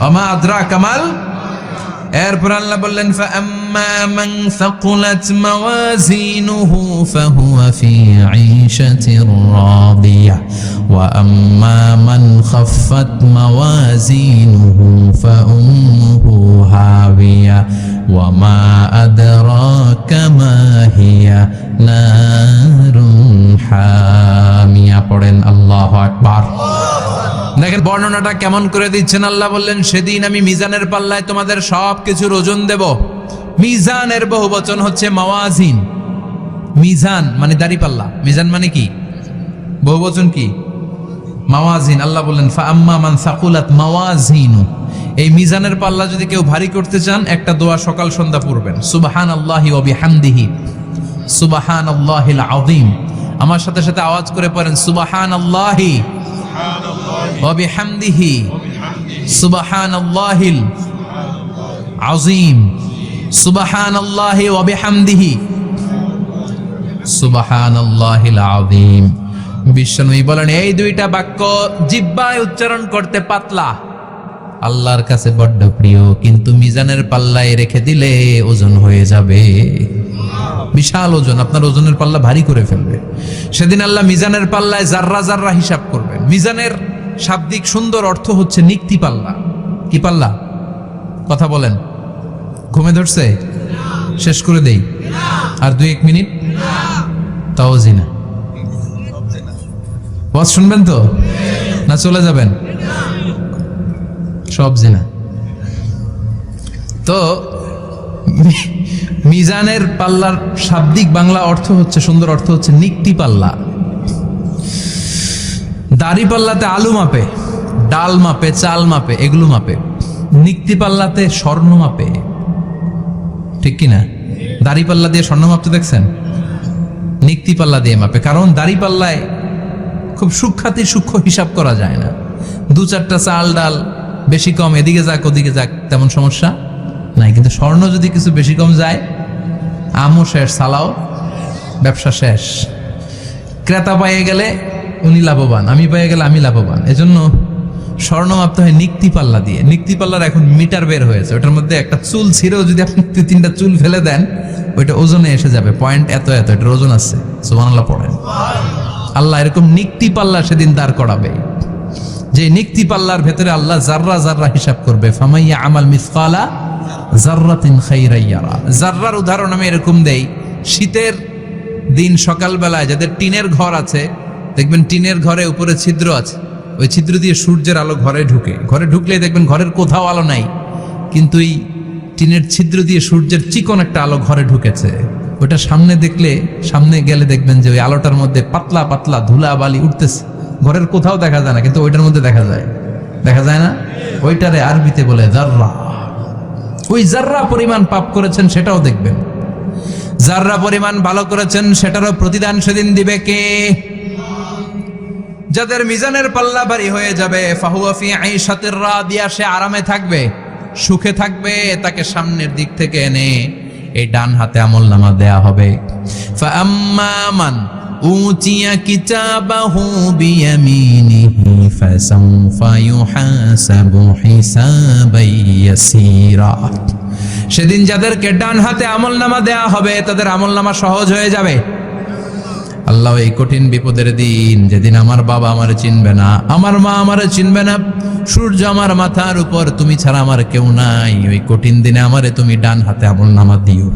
ওমা আদরাকা মাল। এরপর আল্লাহ বললেন, ফাআম্মা মান সাকুলাত মাওয়াজিনুহু ফাহুয়া ফি ঈশাতির রাদিয়া ওয়া আম্মা মান খাফফাত মাওয়াজিনুহু ফাউম্মুহু হাবিয়া ওয়া মা আদরাকা মা হিয়া নারুন হামিয়া। পড়েন আল্লাহু আকবার। দেখেন বর্ণনাটা কেমন করে দিচ্ছেন। আল্লাহ বললেন, সেদিন আমি মিজানের পাল্লায় তোমাদের সব কিছুর ওজন দেব। মিজানের বহুবচন হচ্ছে মাওয়াজিন। মিজান মানে দাড়ি পাল্লা, মিজান মানে কি? বহুবচন কি? মাওয়াজিন। আল্লাহ বললেন, ফাআম্মা মান সাকুলাত মাওয়াজিনু, এই মিজানের পাল্লা যদি কেউ ভারী করতে চান, একটা দোয়া সকাল সন্ধ্যা পড়বেন, সুবহানাল্লাহি ওয়া বিহামদিহি, সুবহানাল্লাহিল আযীম। আমার সাথে সাথে আওয়াজ করে পড়েন, সুবহানাল্লাহি ওয়া বিহামদিহি, সুবহানাল্লাহিল আযীম, সুবহানাল্লাহি ওয়া বিহামদিহি, সুবহানাল্লাহিল আযীম। বিশ্বনবী বলেন, এই দুইটা বাক্য জিহ্বায় উচ্চারণ করতে পাতলা, আল্লাহর কাছে বড্ড প্রিয়, কিন্তু মিজানের পাল্লায় রেখে দিলে ওজন হয়ে যাবে, বিশাল ওজন, আপনার ওজনের পাল্লা ভারী করে ফেলবে। সেদিন আল্লাহ মিজানের পাল্লায় জাররা জাররা হিসাব করবেন। মিজানের শাব্দিক সুন্দর অর্থ হচ্ছে নিক্তি পাল্লা। কি পাল্লা? কথা বলেন, ঘুমে ধরছে? শেষ করে দেই, আর 2-1 মিনিট, তাও জিনা। ওয়াজ শুনবেন তো না চলে যাবেন? সব জিনা। তো মিজানের পাল্লার শাব্দিক বাংলা অর্থ হচ্ছে, সুন্দর অর্থ হচ্ছে নিক্তি পাল্লা। দাড়ি পাল্লাতে আলু মাপে, ডাল মাপে, চাল মাপে, এগুলো মাপে। নিক্তি পাল্লাতে স্বর্ণ মাপে, ঠিক কিনা? দাড়ি পাল্লা দিয়ে স্বর্ণ মাপতে দেখছেন? নিক্তি পাল্লা দিয়ে মাপে, কারণ দাড়ি পাল্লায় খুব সূক্ষ্মাতি সূক্ষ্ম হিসাব করা যায় না। 2-4টা চাল ডাল বেশি কম এদিকে যাক ওদিকে যাক, তেমন সমস্যা নাই। কিন্তু স্বর্ণ যদি কিছু বেশি কম যায়, আমও শেষ, সালাও, ব্যবসা শেষ। ক্রেতা পেয়ে গেলে উনি লাভবান, আমি পেয়ে গেলে আমি লাভবান। এজন্য স্বর্ণ মাপতে হয় নিক্তি পাল্লা দিয়ে। নিক্তি পাল্লার এখন মিটার বের হয়েছে, ওটার মধ্যে একটা চুল ছিঁড়েও যদি আপনি 2-3টা চুল ফেলে দেন, ওইটা ওজনে এসে যাবে, পয়েন্ট এত এত, এটার ওজন আছে। সুবহানাল্লাহ পড়েন। আল্লাহ এরকম নিক্তি পাল্লা সেদিন দাঁড় করাবে, যে নিক্তি পাল্লার ভেতরে আল্লাহ জাররা জাররা হিসাব করবে। ফামাইয়া আমাল মিসকালা জাররাতিন খাইরান ইয়ারা। জাররার উদাহরণ আমি এরকম দেই, শীতের দিন সকালবেলায় যাদের টিনের ঘর আছে, দেখবেন টিনের ঘরে উপরে ছিদ্র আছে, ওই ছিদ্র দিয়ে সূর্যের আলো ঘরে ঢুকে। ঘরে ঢুকলেই দেখবেন ঘরের কোথাও আলো নাই, কিন্তু এই টিনের ছিদ্র দিয়ে সূর্যের চিকন একটা আলো ঘরে ঢুকেছে। ওটা সামনে দেখলে, সামনে গেলে দেখবেন যে ওই আলোটার মধ্যে পাতলা পাতলা ধুলা বালি উঠতেছে, ঘরের কোথাও দেখা যায় না, কিন্তু ওইটার মধ্যে দেখা যায়। দেখা যায় না? ওইটারে আরবিতে বলে জাররা। ওই জাররা পরিমাণ পাপ করেছেন সেটাও দেখবেন, জাররা পরিমাণ ভালো করেছেন সেটারও প্রতিদান সেদিন দিবে কে? যাদের মিজানের পাল্লা ভারী হয়ে যাবে, ফাহুয়া ফি ঈশাতির রাদিয়া, সে আরামে থাকবে, সুখে থাকবে। তাকে সামনের দিক থেকে এনে এই ডান হাতে আমলনামা দেয়া হবে। ফাআম্মা মান উতিয়া কিতাবাহু বিয়ামিনিহি ফাসাউফা ইউহাসাবু হিসাবান ইয়াসীরা। সেদিন যাদেরকে ডান হাতে আমলনামা দেয়া হবে, তাদের আমলনামা সহজ হয়ে যাবে। আল্লাহ, এই কঠিন বিপদের দিন, যেদিন আমার বাবা আমারে চিনবে না, আমার মা আমারে চিনবে না, সূর্য আমার মাথার উপর, তুমি ছাড়া আমার কেউ নাই, ওই কঠিন দিনে আমারে তুমি ডান হাতে আমলনামা দিও।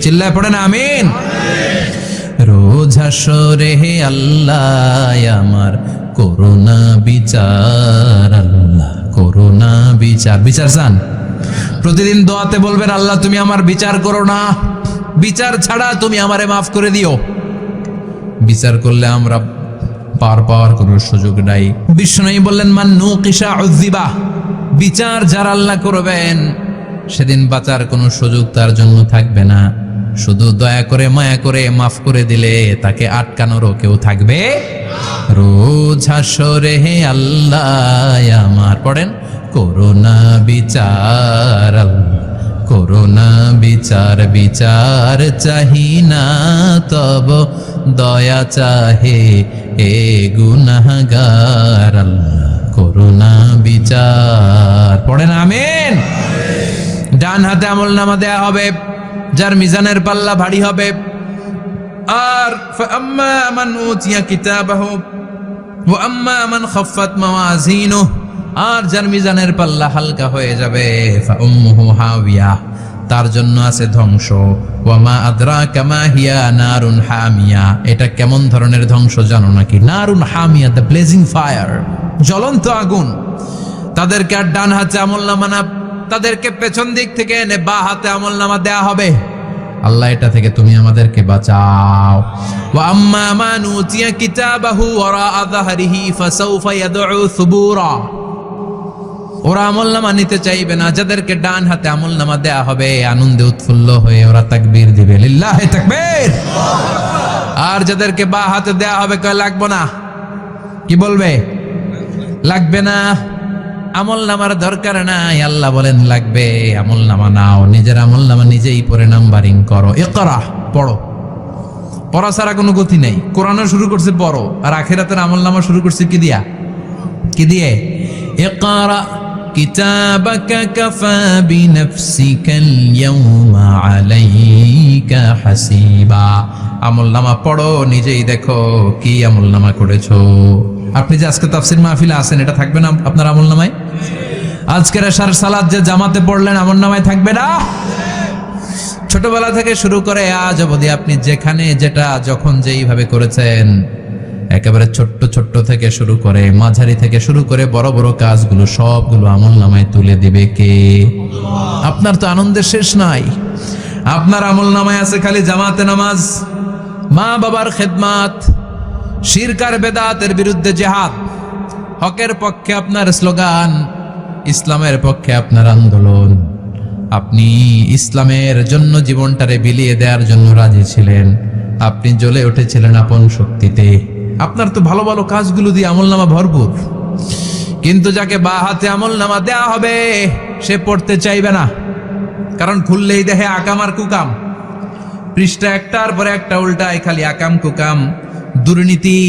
চিল্লায় পড়েন আমিন। রোজ হাসরে হে আল্লাহ আমার করোনা বিচার, আল্লাহ করোনা বিচার। বিচার চান? প্রতিদিন দোয়াতে বলবেন আল্লাহ তুমি আমার বিচার করো না, বিচার ছাড়া তুমি আমারে মাফ করে দিও। বিচার করলে আমরা পার পাওয়ার কোনো সুযোগ নাই। বিষ্ণু বললেন মান নুকিশা উযিবা, বিচার যারা আল্লাহ করবেন সেদিন বাঁচার কোনো সুযোগ তার জন্য থাকবে না। শুধু দয়া করে মায়া করে মাফ করে দিলে তাকে আটকানোরও কেউ থাকবে। রোজ হাসরে হে আল্লাহ আমার, পড়েন করোনা বিচার, আল্লাহ করোনা বিচার। বিচার চাহি না তব দয়া চাহে এ গুনাহগার, আল্লাহ করোনা বিচার। পড়েন আমিন। ডান হাতে আমলনামা দেয়া হবে যার মিজানের পাল্লা ভারী হবে। আর ফাআম্মা মান উতিয়া কিতাবাহু ওয়া আম্মা মান খাফফাত মাওয়াজিনুহু, আর যার মিজানের পাল্লা হালকা হয়ে যাবে ফাউম্মুহু হাওিয়া, তার জন্য আছে ধ্বংস। ওয়া মা আদরাকা মা হিয়া নারুন হামিয়া, এটা কেমন ধরনের ধ্বংস জানো নাকি? নারুন হামিয়া, দ্য ব্লেজিং ফায়ার, জ্বলন্ত আগুন। তাদেরকে আর ডান হাতে আমলনামা না, তাদেরকে পেছন দিক থেকে এনে বা হাতে আমলনামা দেয়া হবে। আল্লাহ এটা থেকে তুমি আমাদেরকে বাঁচাও। ওয়া আম্মা মান উতিয়া কিতাবাহু ওয়ারাআ যাহরিহি ফাসাউফা ইয়াদউ সুবুরা, ওরা আমলনামা নিতে চাইবে না। যাদেরকে ডান হাতে আমলনামা দেয়া হবে আনন্দে উৎফুল্ল হয়ে ওরা তাকবীর দিবে, লিল্লাহি তাকবীর। আর যাদেরকে বা হাতে দেয়া হবে কয় লাগবে না, কি বলবে? লাগবে না, আমলনামার দরকার নাই। আল্লাহ বলেন লাগবে, আমলনামা নাও, নিজের আমলনামা নিজেই পড়ে নাম্বারিং করো। ইকরা, পড়ো। পড়া ছাড়া কোনো গতি নেই। কোরআনও শুরু করছে পড়ো, আর আখিরাতের আমলনামা শুরু করছে কি দিয়া? কি দিয়ে? ইকরা কিতাবাকা কাফা বিনাফসিকাল ইয়াওমা আলাইকা হাসিবা। আমলনামা পড়ো, নিজেই দেখো কি আমলনামা করেছো। আপনি যে আজকে তাফসীর মাহফিলে আছেন, এটা থাকবে না আপনার আমলনামায়? আজকের এশার সালাত যে জামাতে পড়লেন আমলনামায় থাকবে না? ছোটবেলা থেকে শুরু করে আজ অবধি আপনি যেখানে যেটা যখন যেইভাবে করেছেন, একেবারে ছোট্ট ছোট্ট থেকে শুরু করে মাঝারি থেকে শুরু করে বড় বড় কাজগুলো সবগুলো আমলনামায় তুলে দিবে কে? আপনার তো আনন্দের শেষ নাই। আপনার আমলনামায় আছে খালি জামাতে নামাজ, মা বাবার খেদমাত, শিরক আর বেদাতের বিরুদ্ধে জিহাদ, হকের পক্ষে আপনার স্লোগান, ইসলামের পক্ষে আপনার আন্দোলন। আপনি ইসলামের জন্য জীবনটারে বিলিয়ে দেওয়ার জন্য রাজি ছিলেন। আপনি জ্বলে উঠেছিলেন আপন শক্তিতে। আপনার তো ভালো ভালো কাজগুলো দিয়ে আমলনামা ভরপুর। কিন্তু যাকে বা হাতে আমলনামা দেয়া হবে সে পড়তে চাইবে না, কারণ খুললেই দেখে আকাম আর কুকাম। পৃষ্ঠা একটার পরে একটা উল্টায় খালি আকাম কুকাম, দুর্নীতি,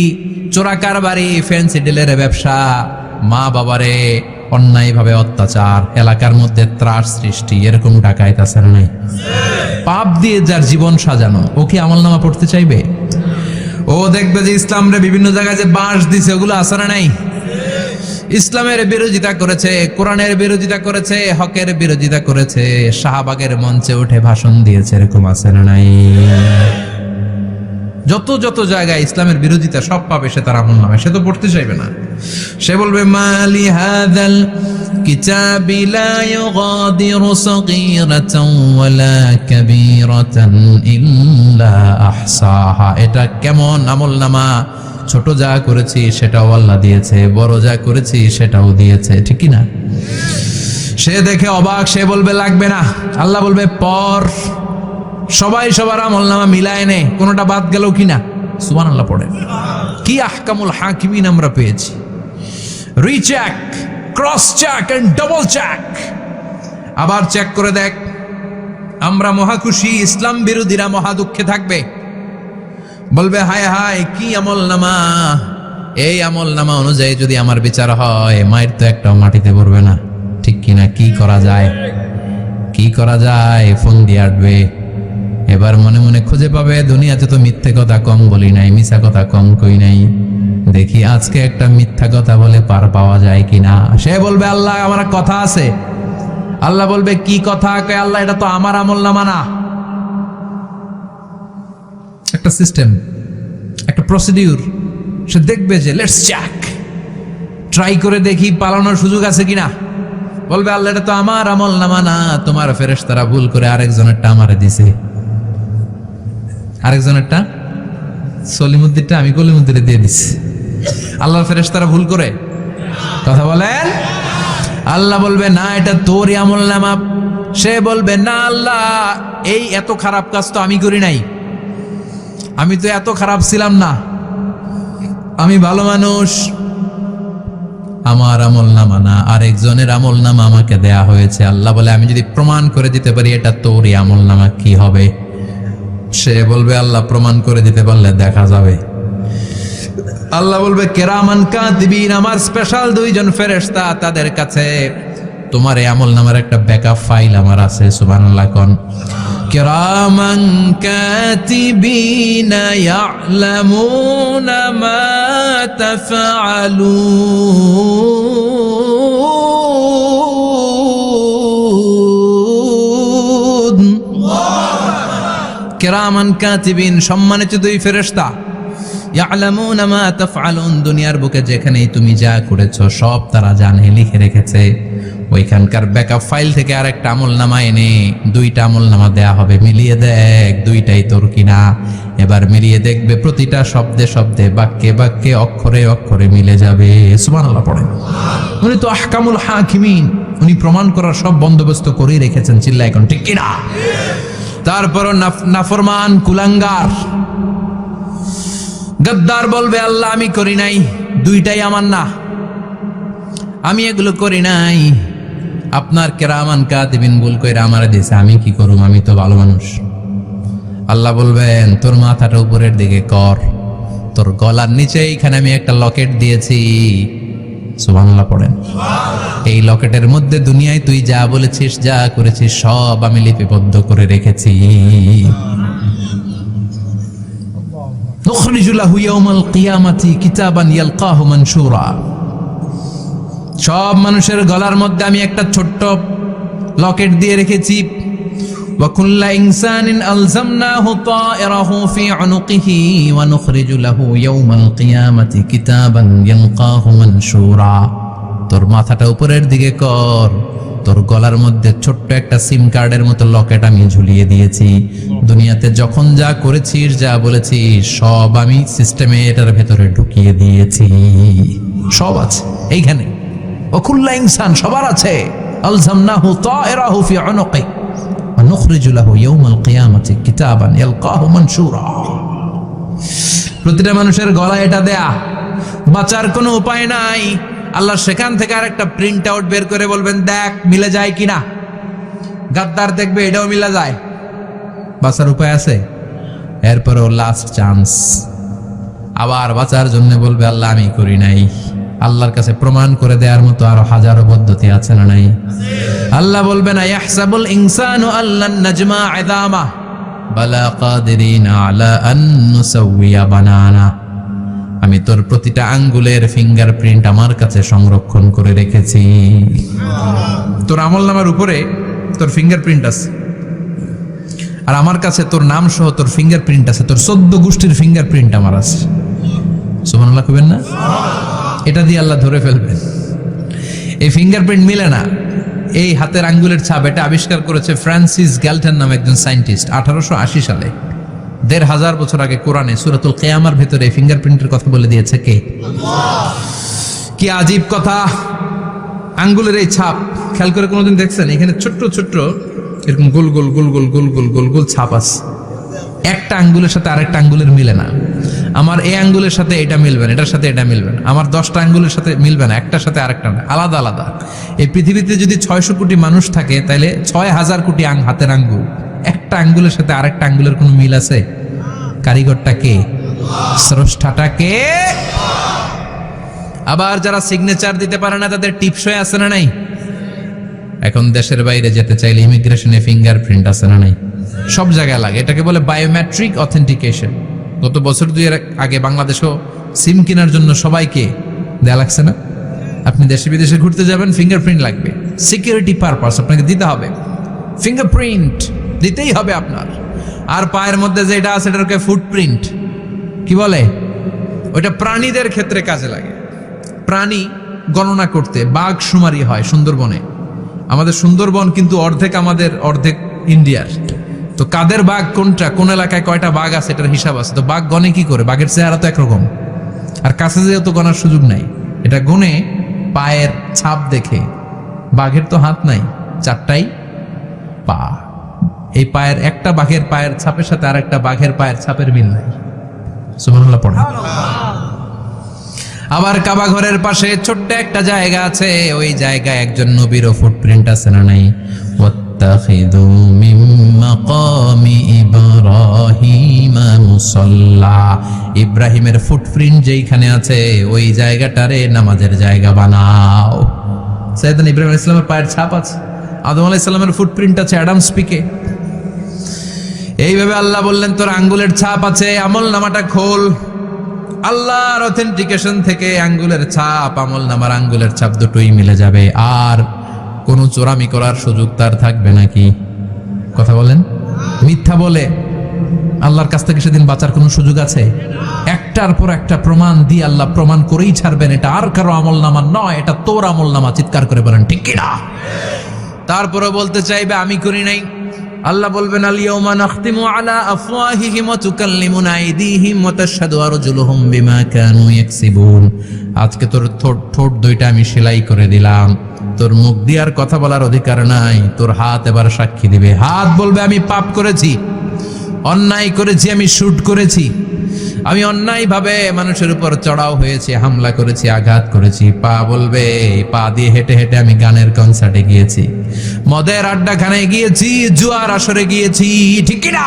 চোরা কারবারি, ফ্যান্সি ডিলের ব্যবসা, মা বাবারে অন্যায়ভাবে অত্যাচার, এলাকার মধ্যে ত্রাস সৃষ্টি, এরকম ডাকাইত আছে না নাই? পাপ দিয়ে যার জীবন সাজানো, ও কি আমলনামা পড়তে চাইবে? ও দেখবে যে ইসলামরে বিভিন্ন জায়গায় যে বাঁশ দিছে ওগুলো আছে না নাই? ইসলামের বিরোধিতা করেছে, কোরআনের বিরোধিতা করেছে, হকের বিরোধিতা করেছে, শাহবাগের মঞ্চে উঠে ভাষণ দিয়েছে, এরকম আছে না নাই? যত যত জায়গায় ইসলামের বিরোধিতা সব পাবে সে তার আমলনামায়, সে তো পড়তে চাইবে না। সে বলবে মালি হাযাল কিতাবি লা ইউগাদিরু সগীরাতান ওয়ালা কাবীরাতান ইল্লা আহসাহা। এটা কেমন আমলনামা? ছোট যা করেছি সেটাও আল্লাহ দিয়েছে, বড় যা করেছি সেটাও দিয়েছে, ঠিক কি না? সে দেখে অবাক, সে বলবে লাগবে না। আল্লাহ বলবে পড়। সবাই সবার আমলনামা মিলায় নে, কোনোটা বাদ গেল কিনা? সুবহানাল্লাহ পড়ে। কি আহকামুল হাকিমিন আমরা পেয়েছি। Recheck, cross check and double check. আবার চেক করে দেখ। আমরা মহা খুশি, ইসলাম বিরোধীরা মহা দুঃখে থাকবে। বলবে হায় হায় কি আমলনামা, এই আমলনামা অনুযায়ী যদি আমার বিচার হয় মায়ের তো একটাও মাটিতে পড়বে না, ঠিক কিনা? কি করা যায়? কি করা যায়? ফোন দিয়ে আটবে। এবার মনে মনে খুঁজে পাবে দুনিয়াতে তো মিথ্যে কথা কম বলি নাই, মিথ্যা কথা কম কই নাই, দেখি আজকে একটা মিথ্যা কথা বলে পার পাওয়া যায় কিনা। সে বলবে আল্লাহ আমার কথা আছে। আল্লাহ বলবে কি কথা? আল্লাহ এটা তো আমার আমলনামা না। একটা সিস্টেম, একটা প্রসিডিউর। সে দেখবে যে লেটস চেক, ট্রাই করে দেখি পালানোর সুযোগ আছে কিনা। বলবে আল্লাহ এটা তো আমার আমল নামা না, তোমার ফেরেশতারা ভুল করে আরেকজনেরটা আমারে দিছে। আরেকজনেরটা সলিমুদ্দিনটা আমি কলিমুদ্দিনে দিয়ে দিছি। আল্লাহর ফেরেশতারা ভুল করে কথা বলেন। আল্লাহ বলবে না এটা তোরই আমল নামা। সে বলবে না আল্লাহ এই এত খারাপ কাজ তো আমি করি নাই, আমি তো এত খারাপ ছিলাম না, আমি ভালো মানুষ। আমার আমল নামা না, আরেকজনের আমল নামা আমাকে দেয়া হয়েছে। আল্লাহ বলে আমি যদি প্রমাণ করে দিতে পারি এটা তোরই আমল নামা কি হবে? সে বলবে আল্লাহ প্রমাণ করে দিতে পারলে দেখা যাবে। আল্লাহ বলবে কেরামান কাতিবিন, আমার স্পেশাল দুইজন ফেরেশতা, তাদের কাছে তোমার এই আমল নামার একটা ব্যাকআপ ফাইল আমার আছে। সুবহানাল্লাহ কোন কেরামান কাতিবিন ইয়ালামুনা মা তাফআলুন। কেরামান কাতিবিন সম্মানিত দুই ফেরেশতা, ইয়ালামুনা মা তাফআলুন, দুনিয়ার বুকে যেখানেই তুমি যা করেছো সব তারা জানে, লিখে রেখেছে। ওইখানকার ব্যাকআপ ফাইল থেকে আরেকটা আমলনামা এনে দুইটা আমলনামা দেয়া হবে, মিলিয়ে দেখ দুইটাই তোর কিনা। এবার মিলিয়ে দেখবে প্রতিটা শব্দে শব্দে, বাক্যে বাক্যে, অক্ষরে অক্ষরে মিলে যাবে। সুবহানাল্লাহ পড়েন। উনি তো আহকামুল হাকিমিন, উনি প্রমাণ করার সব বন্দোবস্ত করেই রেখেছেন। চিল্লা এখন ঠিক কিনা? তারপর নাফরমান কুলাঙ্গার গদ্দার বলবে আল্লাহ আমি করি নাই, দুইটাই আমার না, আমি এগুলো করি নাই। আপনার কেরামান কাতিবিন ভুল কইরা আমারে দিয়েছে, আমি কি করুম, আমি তো ভালো মানুষ। আল্লাহ বলবেন তোর মাথাটা উপরের দিকে কর, তোর গলার নিচে এইখানে আমি একটা লকেট দিয়েছি। সুবহানাল্লাহ পড়েন। এই লকেটের মধ্যে দুনিয়ায় তুই যা বলেছিস যা করেছিস সব আমি লিপিবদ্ধ করে রেখেছি। নুখরিজু লাহু ইয়াওমাল কিয়ামাতি কিতাবান ইয়ালকাহু মানশুরা। সব মানুষের গলার মধ্যে আমি একটা ছোট্ট লকেট দিয়ে রেখেছি। ওয়া কুল্লা ইনসানিন আলজামনাহু তায়রাহু ফি উনুকিহি ওয়া নুখরিজু লাহু ইয়াওমাল কিয়ামাতি কিতাবান ইয়ালকাহু মানশুরা। তোর মাথাটা উপরের দিকে কর, তোর গলার মধ্যে ছোট্ট একটা সিম কার্ডের মতো লকেট আমি ঝুলিয়ে দিয়েছি। দুনিয়াতে যখন যা করেছিস যা বলেছিস সব আমি সিস্টেমে এটার ভেতরে ঢুকিয়ে দিয়েছি, সব আছে এইখানে। ওকুল্লা ইনসান সবার আছে। আলজামনাহু তায়রাহু ফি উনুকি ওয়া নুখরিজু লাহু ইয়াওমাল কিয়ামাতি কিতাবান ইয়ালকাহু মানশুরা। প্রতিটা মানুষের গলায় এটা দেয়া, বাঁচার কোনো উপায় নাই। আল্লাহ সেখান থেকে আরেকটা প্রিন্ট আউট বের করে বলবেন দেখ মিলে যায় কিনা। গাদ্দার দেখবে এটাও মিলে যায়, বাঁচার উপায় আছে। এরপরও লাস্ট চান্স, আবার বাঁচার জন্য বলবে আল্লাহ আমি করি নাই। আল্লাহর কাছে প্রমাণ করে দেওয়ার মতো আরো হাজারো পদ্ধতি আছে না নাই? আল্লাহ বলবেন ইয়াহসাবুল ইনসানু আল্লান নাজমা ইযামা বালা কাদিরিনা আলা আন নুসাউইয়া বানানা। আমি তোর প্রতিটা আঙ্গুলের ফিঙ্গারপ্রিন্ট আমার কাছে সংরক্ষণ করে রেখেছি। তোর আমলনামার উপরে তোর ফিঙ্গারপ্রিন্ট আছে, আর আমার কাছে তোর নাম সহ তোর ফিঙ্গারপ্রিন্ট আছে। তোর 14 গোষ্ঠীর ফিঙ্গারপ্রিন্ট আমার আছে। সুবহানাল্লাহ কইবেন না? এটা দিয়ে আল্লাহ ধরে ফেলবেন। এই ফিঙ্গারপ্রিন্ট মিলে না, এই হাতের আঙ্গুলের ছাপ, এটা আবিষ্কার করেছে ফ্রান্সিস গ্যালটন নামে একজন সায়েন্টিস্ট 1880 সালে। 1500 বছর আগে কোরআনে সূরাতুল কিয়ামার ভেতরে ফিঙ্গারপ্রিন্টের কথা বলে দিয়েছে কে? কি আজীব কথা! আঙ্গুলের এই ছাপ খেয়াল করে কোনোদিন দেখছেন? এখানে ছোট্ট ছোট্ট এরকম গোল গোল গোল গোল গোল গোল গোল গোল ছাপ আছে। একটা আঙ্গুলের সাথে আরেকটা আঙ্গুলের মিলে না। আমার এই আঙ্গুলের সাথে এটা মিলবে না, এটার সাথে এটা মিলবে না। আমার 10টা আঙ্গুলের সাথে মিলবে না, একটার সাথে আরেকটা না, আলাদা আলাদা। এই পৃথিবীতে যদি 600 কোটি মানুষ থাকে তাহলে 6000 কোটি হাতের আঙ্গুল, একটা আঙ্গুলের সাথে আরেকটা আঙ্গুলের কোনো মিল আছে? কারিগরটা কে? স্রষ্টাটা কে? আবার যারা সিগনেচার দিতে পারে না তাদের টিপসই আছে না নাই? এখন দেশের বাইরে যেতে চাইলে ইমিগ্রেশনে ফিঙ্গারপ্রিন্ট আছে না নাই? সব জায়গায় লাগে। এটাকে বলে বায়োমেট্রিক অথেন্টিকেশন। গত বছর 2 আগে বাংলাদেশও সিম কেনার জন্য সবাইকে দেয়া লাগছে না? আপনি দেশে বিদেশে ঘুরতে যাবেন, ফিঙ্গারপ্রিন্ট লাগবে। সিকিউরিটি পারপাস আপনাকে দিতে হবে, ফিঙ্গারপ্রিন্ট দিতেই হবে আপনার। আর পায়ের মধ্যে যেটা আছে এটাকে ফুটপ্রিন্ট কি বলে, ওইটা প্রাণীদের ক্ষেত্রে কাজে লাগে। প্রাণী গণনা করতে বাঘ শুমারি হয় সুন্দরবনে। আমাদের সুন্দরবন কিন্তু অর্ধেক আমাদের অর্ধেক ইন্ডিয়ার। তো কাদের বাঘ কোনটা, কোন এলাকায় কয়টা বাঘ আছে এটার হিসাব আছে। তো বাঘ গনে কি করে, বাঘের চেহারা তো একরকম, আর কাছে যেহেতু গনার সুযোগ নাই, এটা গনে পায়ের ছাপ দেখে। বাঘের তো হাত নাই, 4টাই পা। এই পায়ের একটা বাঘের পায়ের ছাপের সাথে আর একটা বাঘের পায়ের ছাপের মিল নাই। সুবহানাল্লাহ পড়ে। আবার কাবা ঘরের পাশে ছোট্ট একটা জায়গা আছে, ওই জায়গায় একজন নবীরও ফুটপ্রিন্ট আছে না নাই? ওয়াত্তাখিযু মিন মাকামি ইব্রাহিমা মুসাল্লা। ইব্রাহিমের ফুটপ্রিন্ট যেইখানে আছে ওই জায়গাটারে নামাজের জায়গা বানাও। সাইয়েদনা ইব্রাহিম আলাইহিস সালামের পায়ের ছাপ আছে, আদম আলাইহিস সালামের ফুটপ্রিন্ট আছে অ্যাডামস পিকে। এইভাবে আল্লাহ বললেন তোর আঙ্গুলের ছাপ আছে, আমল নামাটা খোল। আল্লাহর অথেন্টিকেশন থেকে আঙ্গুলের ছাপ, আমল নামার আঙ্গুলের ছাপ দুটোই মিলে যাবে। আর কোনো চোরামি করার সুযোগ তার থাকবে নাকি? কথা বলেন। মিথ্যা বলে আল্লাহর কাছ থেকে সেদিন বাঁচার কোনো সুযোগ আছে? একটার পর একটা প্রমাণ দিয়ে আল্লাহ প্রমাণ করেই ছাড়বেন, এটা আর কারো আমল নামা নয়, এটা তোর আমল নামা। চিৎকার করে বলেন ঠিক কিনা? তারপরে বলতে চাইবে আমি করি নাই। আল্লাহ বলবেন আল ইয়াউমা নাখতিমু আলা আফওয়াহিহিম ওয়া তুকাল্লিমুনা আইদিহিম ওয়া তাশহাদু আরজুলুহুম বিমা কানু ইয়াকসিবুন। আজকে তোর ঠোঁট দুইটা আমি সেলাই করে দিলাম, তোর মুখ দিয়ে আর কথা বলার অধিকার নাই, তোর হাত এবার সাক্ষী দিবে। হাত বলবে আমি পাপ করেছি, অন্যায় করেছি, আমি শুট করেছি, আমি অন্যায়ভাবে মানুষের উপর চড়াও হয়েছি, হামলা করেছি, আঘাত করেছি। পা বলবে পা দিয়ে হেঁটে হেঁটে আমি গানের কনসার্টে গিয়েছি, মদের আড্ডাখানায় গিয়েছি, জুয়ার আসরে গিয়েছি, ঠিক কি না?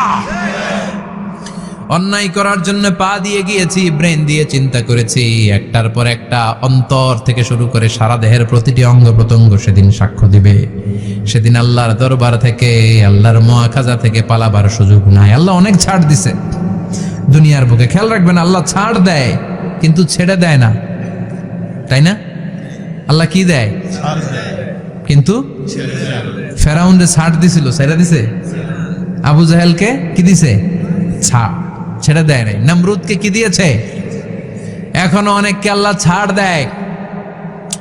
অন্যায় করার জন্য পা দিয়ে গিয়েছি, ব্রেন দিয়ে চিন্তা করেছি। একটার পর একটা অন্তর থেকে শুরু করে সারা দেহের প্রতিটি অঙ্গ প্রত্যঙ্গ সেদিন সাক্ষ্য দিবে। সেদিন আল্লাহর দরবার থেকে, আল্লাহর মুআখাজা থেকে পালাবার সুযোগ নাই। আল্লাহ অনেক ছাড় দিছে দুনিয়ার বুকে। খেয়াল রাখবেন, আল্লাহ ছাড় দেয় কিন্তু ছেড়ে দেয় না, তাই না? আল্লাহ কি দেয়? কিন্তু ফেরাউনরে ছাড় দিছিল, ছেড়ে দিছে। আবু জাহেলকে কি দিছে? ছাড়, ছেড়ে দেয় নাই। নমরুদকে কি দিয়েছে? এখনো অনেককে আল্লাহ ছাড় দেয়।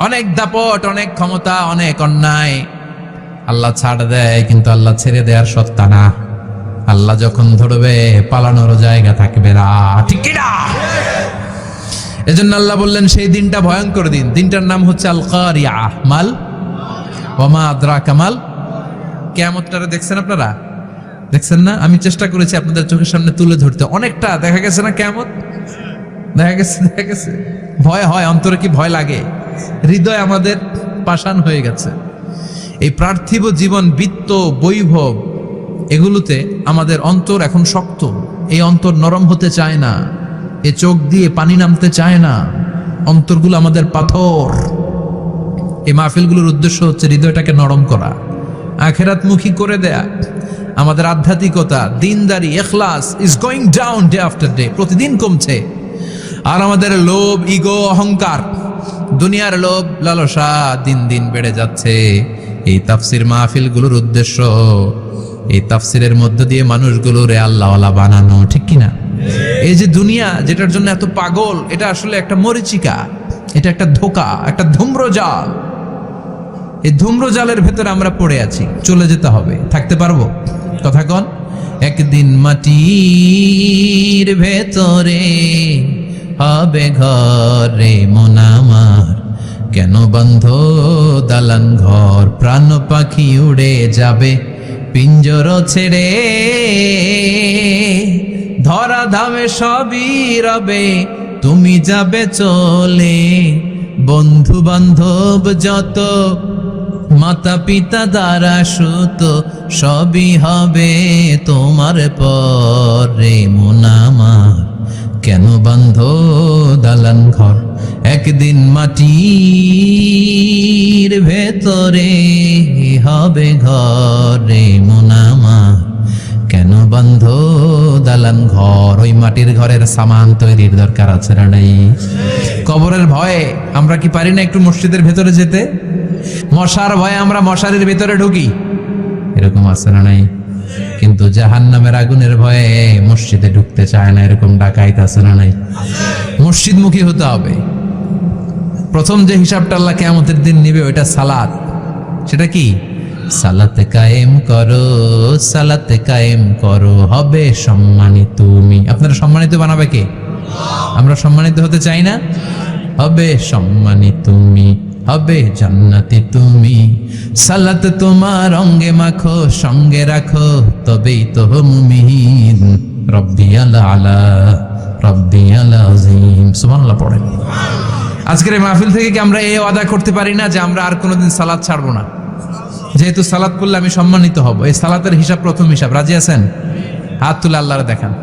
অনেক দাপট, অনেক ক্ষমতা, অনেক অন্যায় আল্লাহ ছাড় দেয়, কিন্তু আল্লাহ ছেড়ে দেওয়ার সত্তা না। আল্লাহ যখন ধরবে পালানোর জায়গা থাকবে না, ঠিক কি না? এজন্য আল্লাহ বললেন সেই দিনটা ভয়ঙ্কর দিন। দিনটার নাম হচ্ছে আল কারিয়া। মাল ওয়া মা আদরাকা মাল। কিয়ামতটারে দেখছেন আপনারা? দেখছেন না? আমি চেষ্টা করেছি আপনাদের চোখের সামনে তুলে ধরতে। অনেকটা দেখা গেছে না কিয়ামত? দেখা গেছে। ভয় হয়, অন্তরে কি ভয় লাগে? হৃদয় আমাদের পাষাণ হয়ে গেছে। এই পার্থিব জীবন, বিত্ত, বৈভব, এগুলোতে আমাদের অন্তর এখন শক্ত। এই অন্তর নরম হতে চায় না, এ চোখ দিয়ে পানি নামতে চায় না, অন্তরগুলো আমাদের পাথর। এই মাহফিলগুলোর উদ্দেশ্য হচ্ছে হৃদয়টাকে নরম করা, আখিরাতমুখী করে দেয়া। আমাদের আধ্যাত্মিকতা, দিনদারি, ইখলাস is going down day after day, প্রতিদিন কমছে। আর আমাদের লোভ, ইগো, অহংকার, দুনিয়ার লোভ, লালসা দিন দিন বেড়ে যাচ্ছে। এই তাফসির মাহফিলগুলোর উদ্দেশ্য এই তাফসিরের মধ্য দিয়ে মানুষগুলোরে আল্লাহওয়ালা বানানো, ঠিক কিনা? এই যে দুনিয়া যেটার জন্য এত পাগল, এটা আসলে একটা মরিচিকা, এটা একটা ধোঁকা, একটা ধূম্রজাল। এই ধূম্রজালের ভেতরে আমরা পড়ে আছি, চলে যেতে হবে। থাকতে পারবো? কথা কন। একদিন মাটির ভেতরে হবে ঘরে মন আমার, কেন বন্ধ দালান ঘর, প্রাণ পাখি উড়ে যাবে পিঞ্জর ছেড়ে, ধরা ধামে সবই রবে তুমি যাবে চলে, বন্ধু বান্ধব যত, মাতা পিতা দ্বারা সুত, সবই হবে তোমার পরে মন আমার, কেন বন্ধ দালান ঘর। একদিন মাটির ভেতরে হবে ঘরে মন আমার, কেন বন্ধ দালান ঘর। ওই মাটির ঘরের সামান তৈরির দরকার আছে না নাই? কবরের ভয়ে আমরা কি পারি না একটু মসজিদের ভেতরে যেতে? মশার ভয়ে আমরা মশারির ভেতরে ঢুকি, এরকম আছে না নাই? কিন্তু জাহান্নামের আগুনের ভয়ে মসজিদে ঢুকতে চায় না, এরকম ডাকাইত আছে না নাই? মসজিদমুখী হতে হবে। প্রথম যে হিসাবটা আল্লাহ কিয়ামতের দিন নিবে ওইটা সালাত। সেটা কি? সালাতে কায়েম করো, সালাতে কায়েম করো, হবে সম্মানিত তুমি। আপনারা সম্মানিত বানাবে কে? আমরা সম্মানিত হতে চাই না? হবে সম্মানিত তুমি, হবে জান্নাতি তুমি। সালাত তোমার অঙ্গে মাখো, সঙ্গে রাখো, তবেই তো মুমিন। রব্বিয়াল আলা, রব্বিয়াল আযীম। সুবহানাল্লাহ পড়েন। আজকের এই মাহফিল থেকে কি আমরা এই ওয়াদা করতে পারি না যে আমরা আর কোনোদিন সালাত ছাড়বো না? যেহেতু সালাত পড়লে আমি সম্মানিত হব, এই সালাতের হিসাব প্রথম হিসাব। রাজি আছেন? হাত তুলে আল্লাহরে দেখান।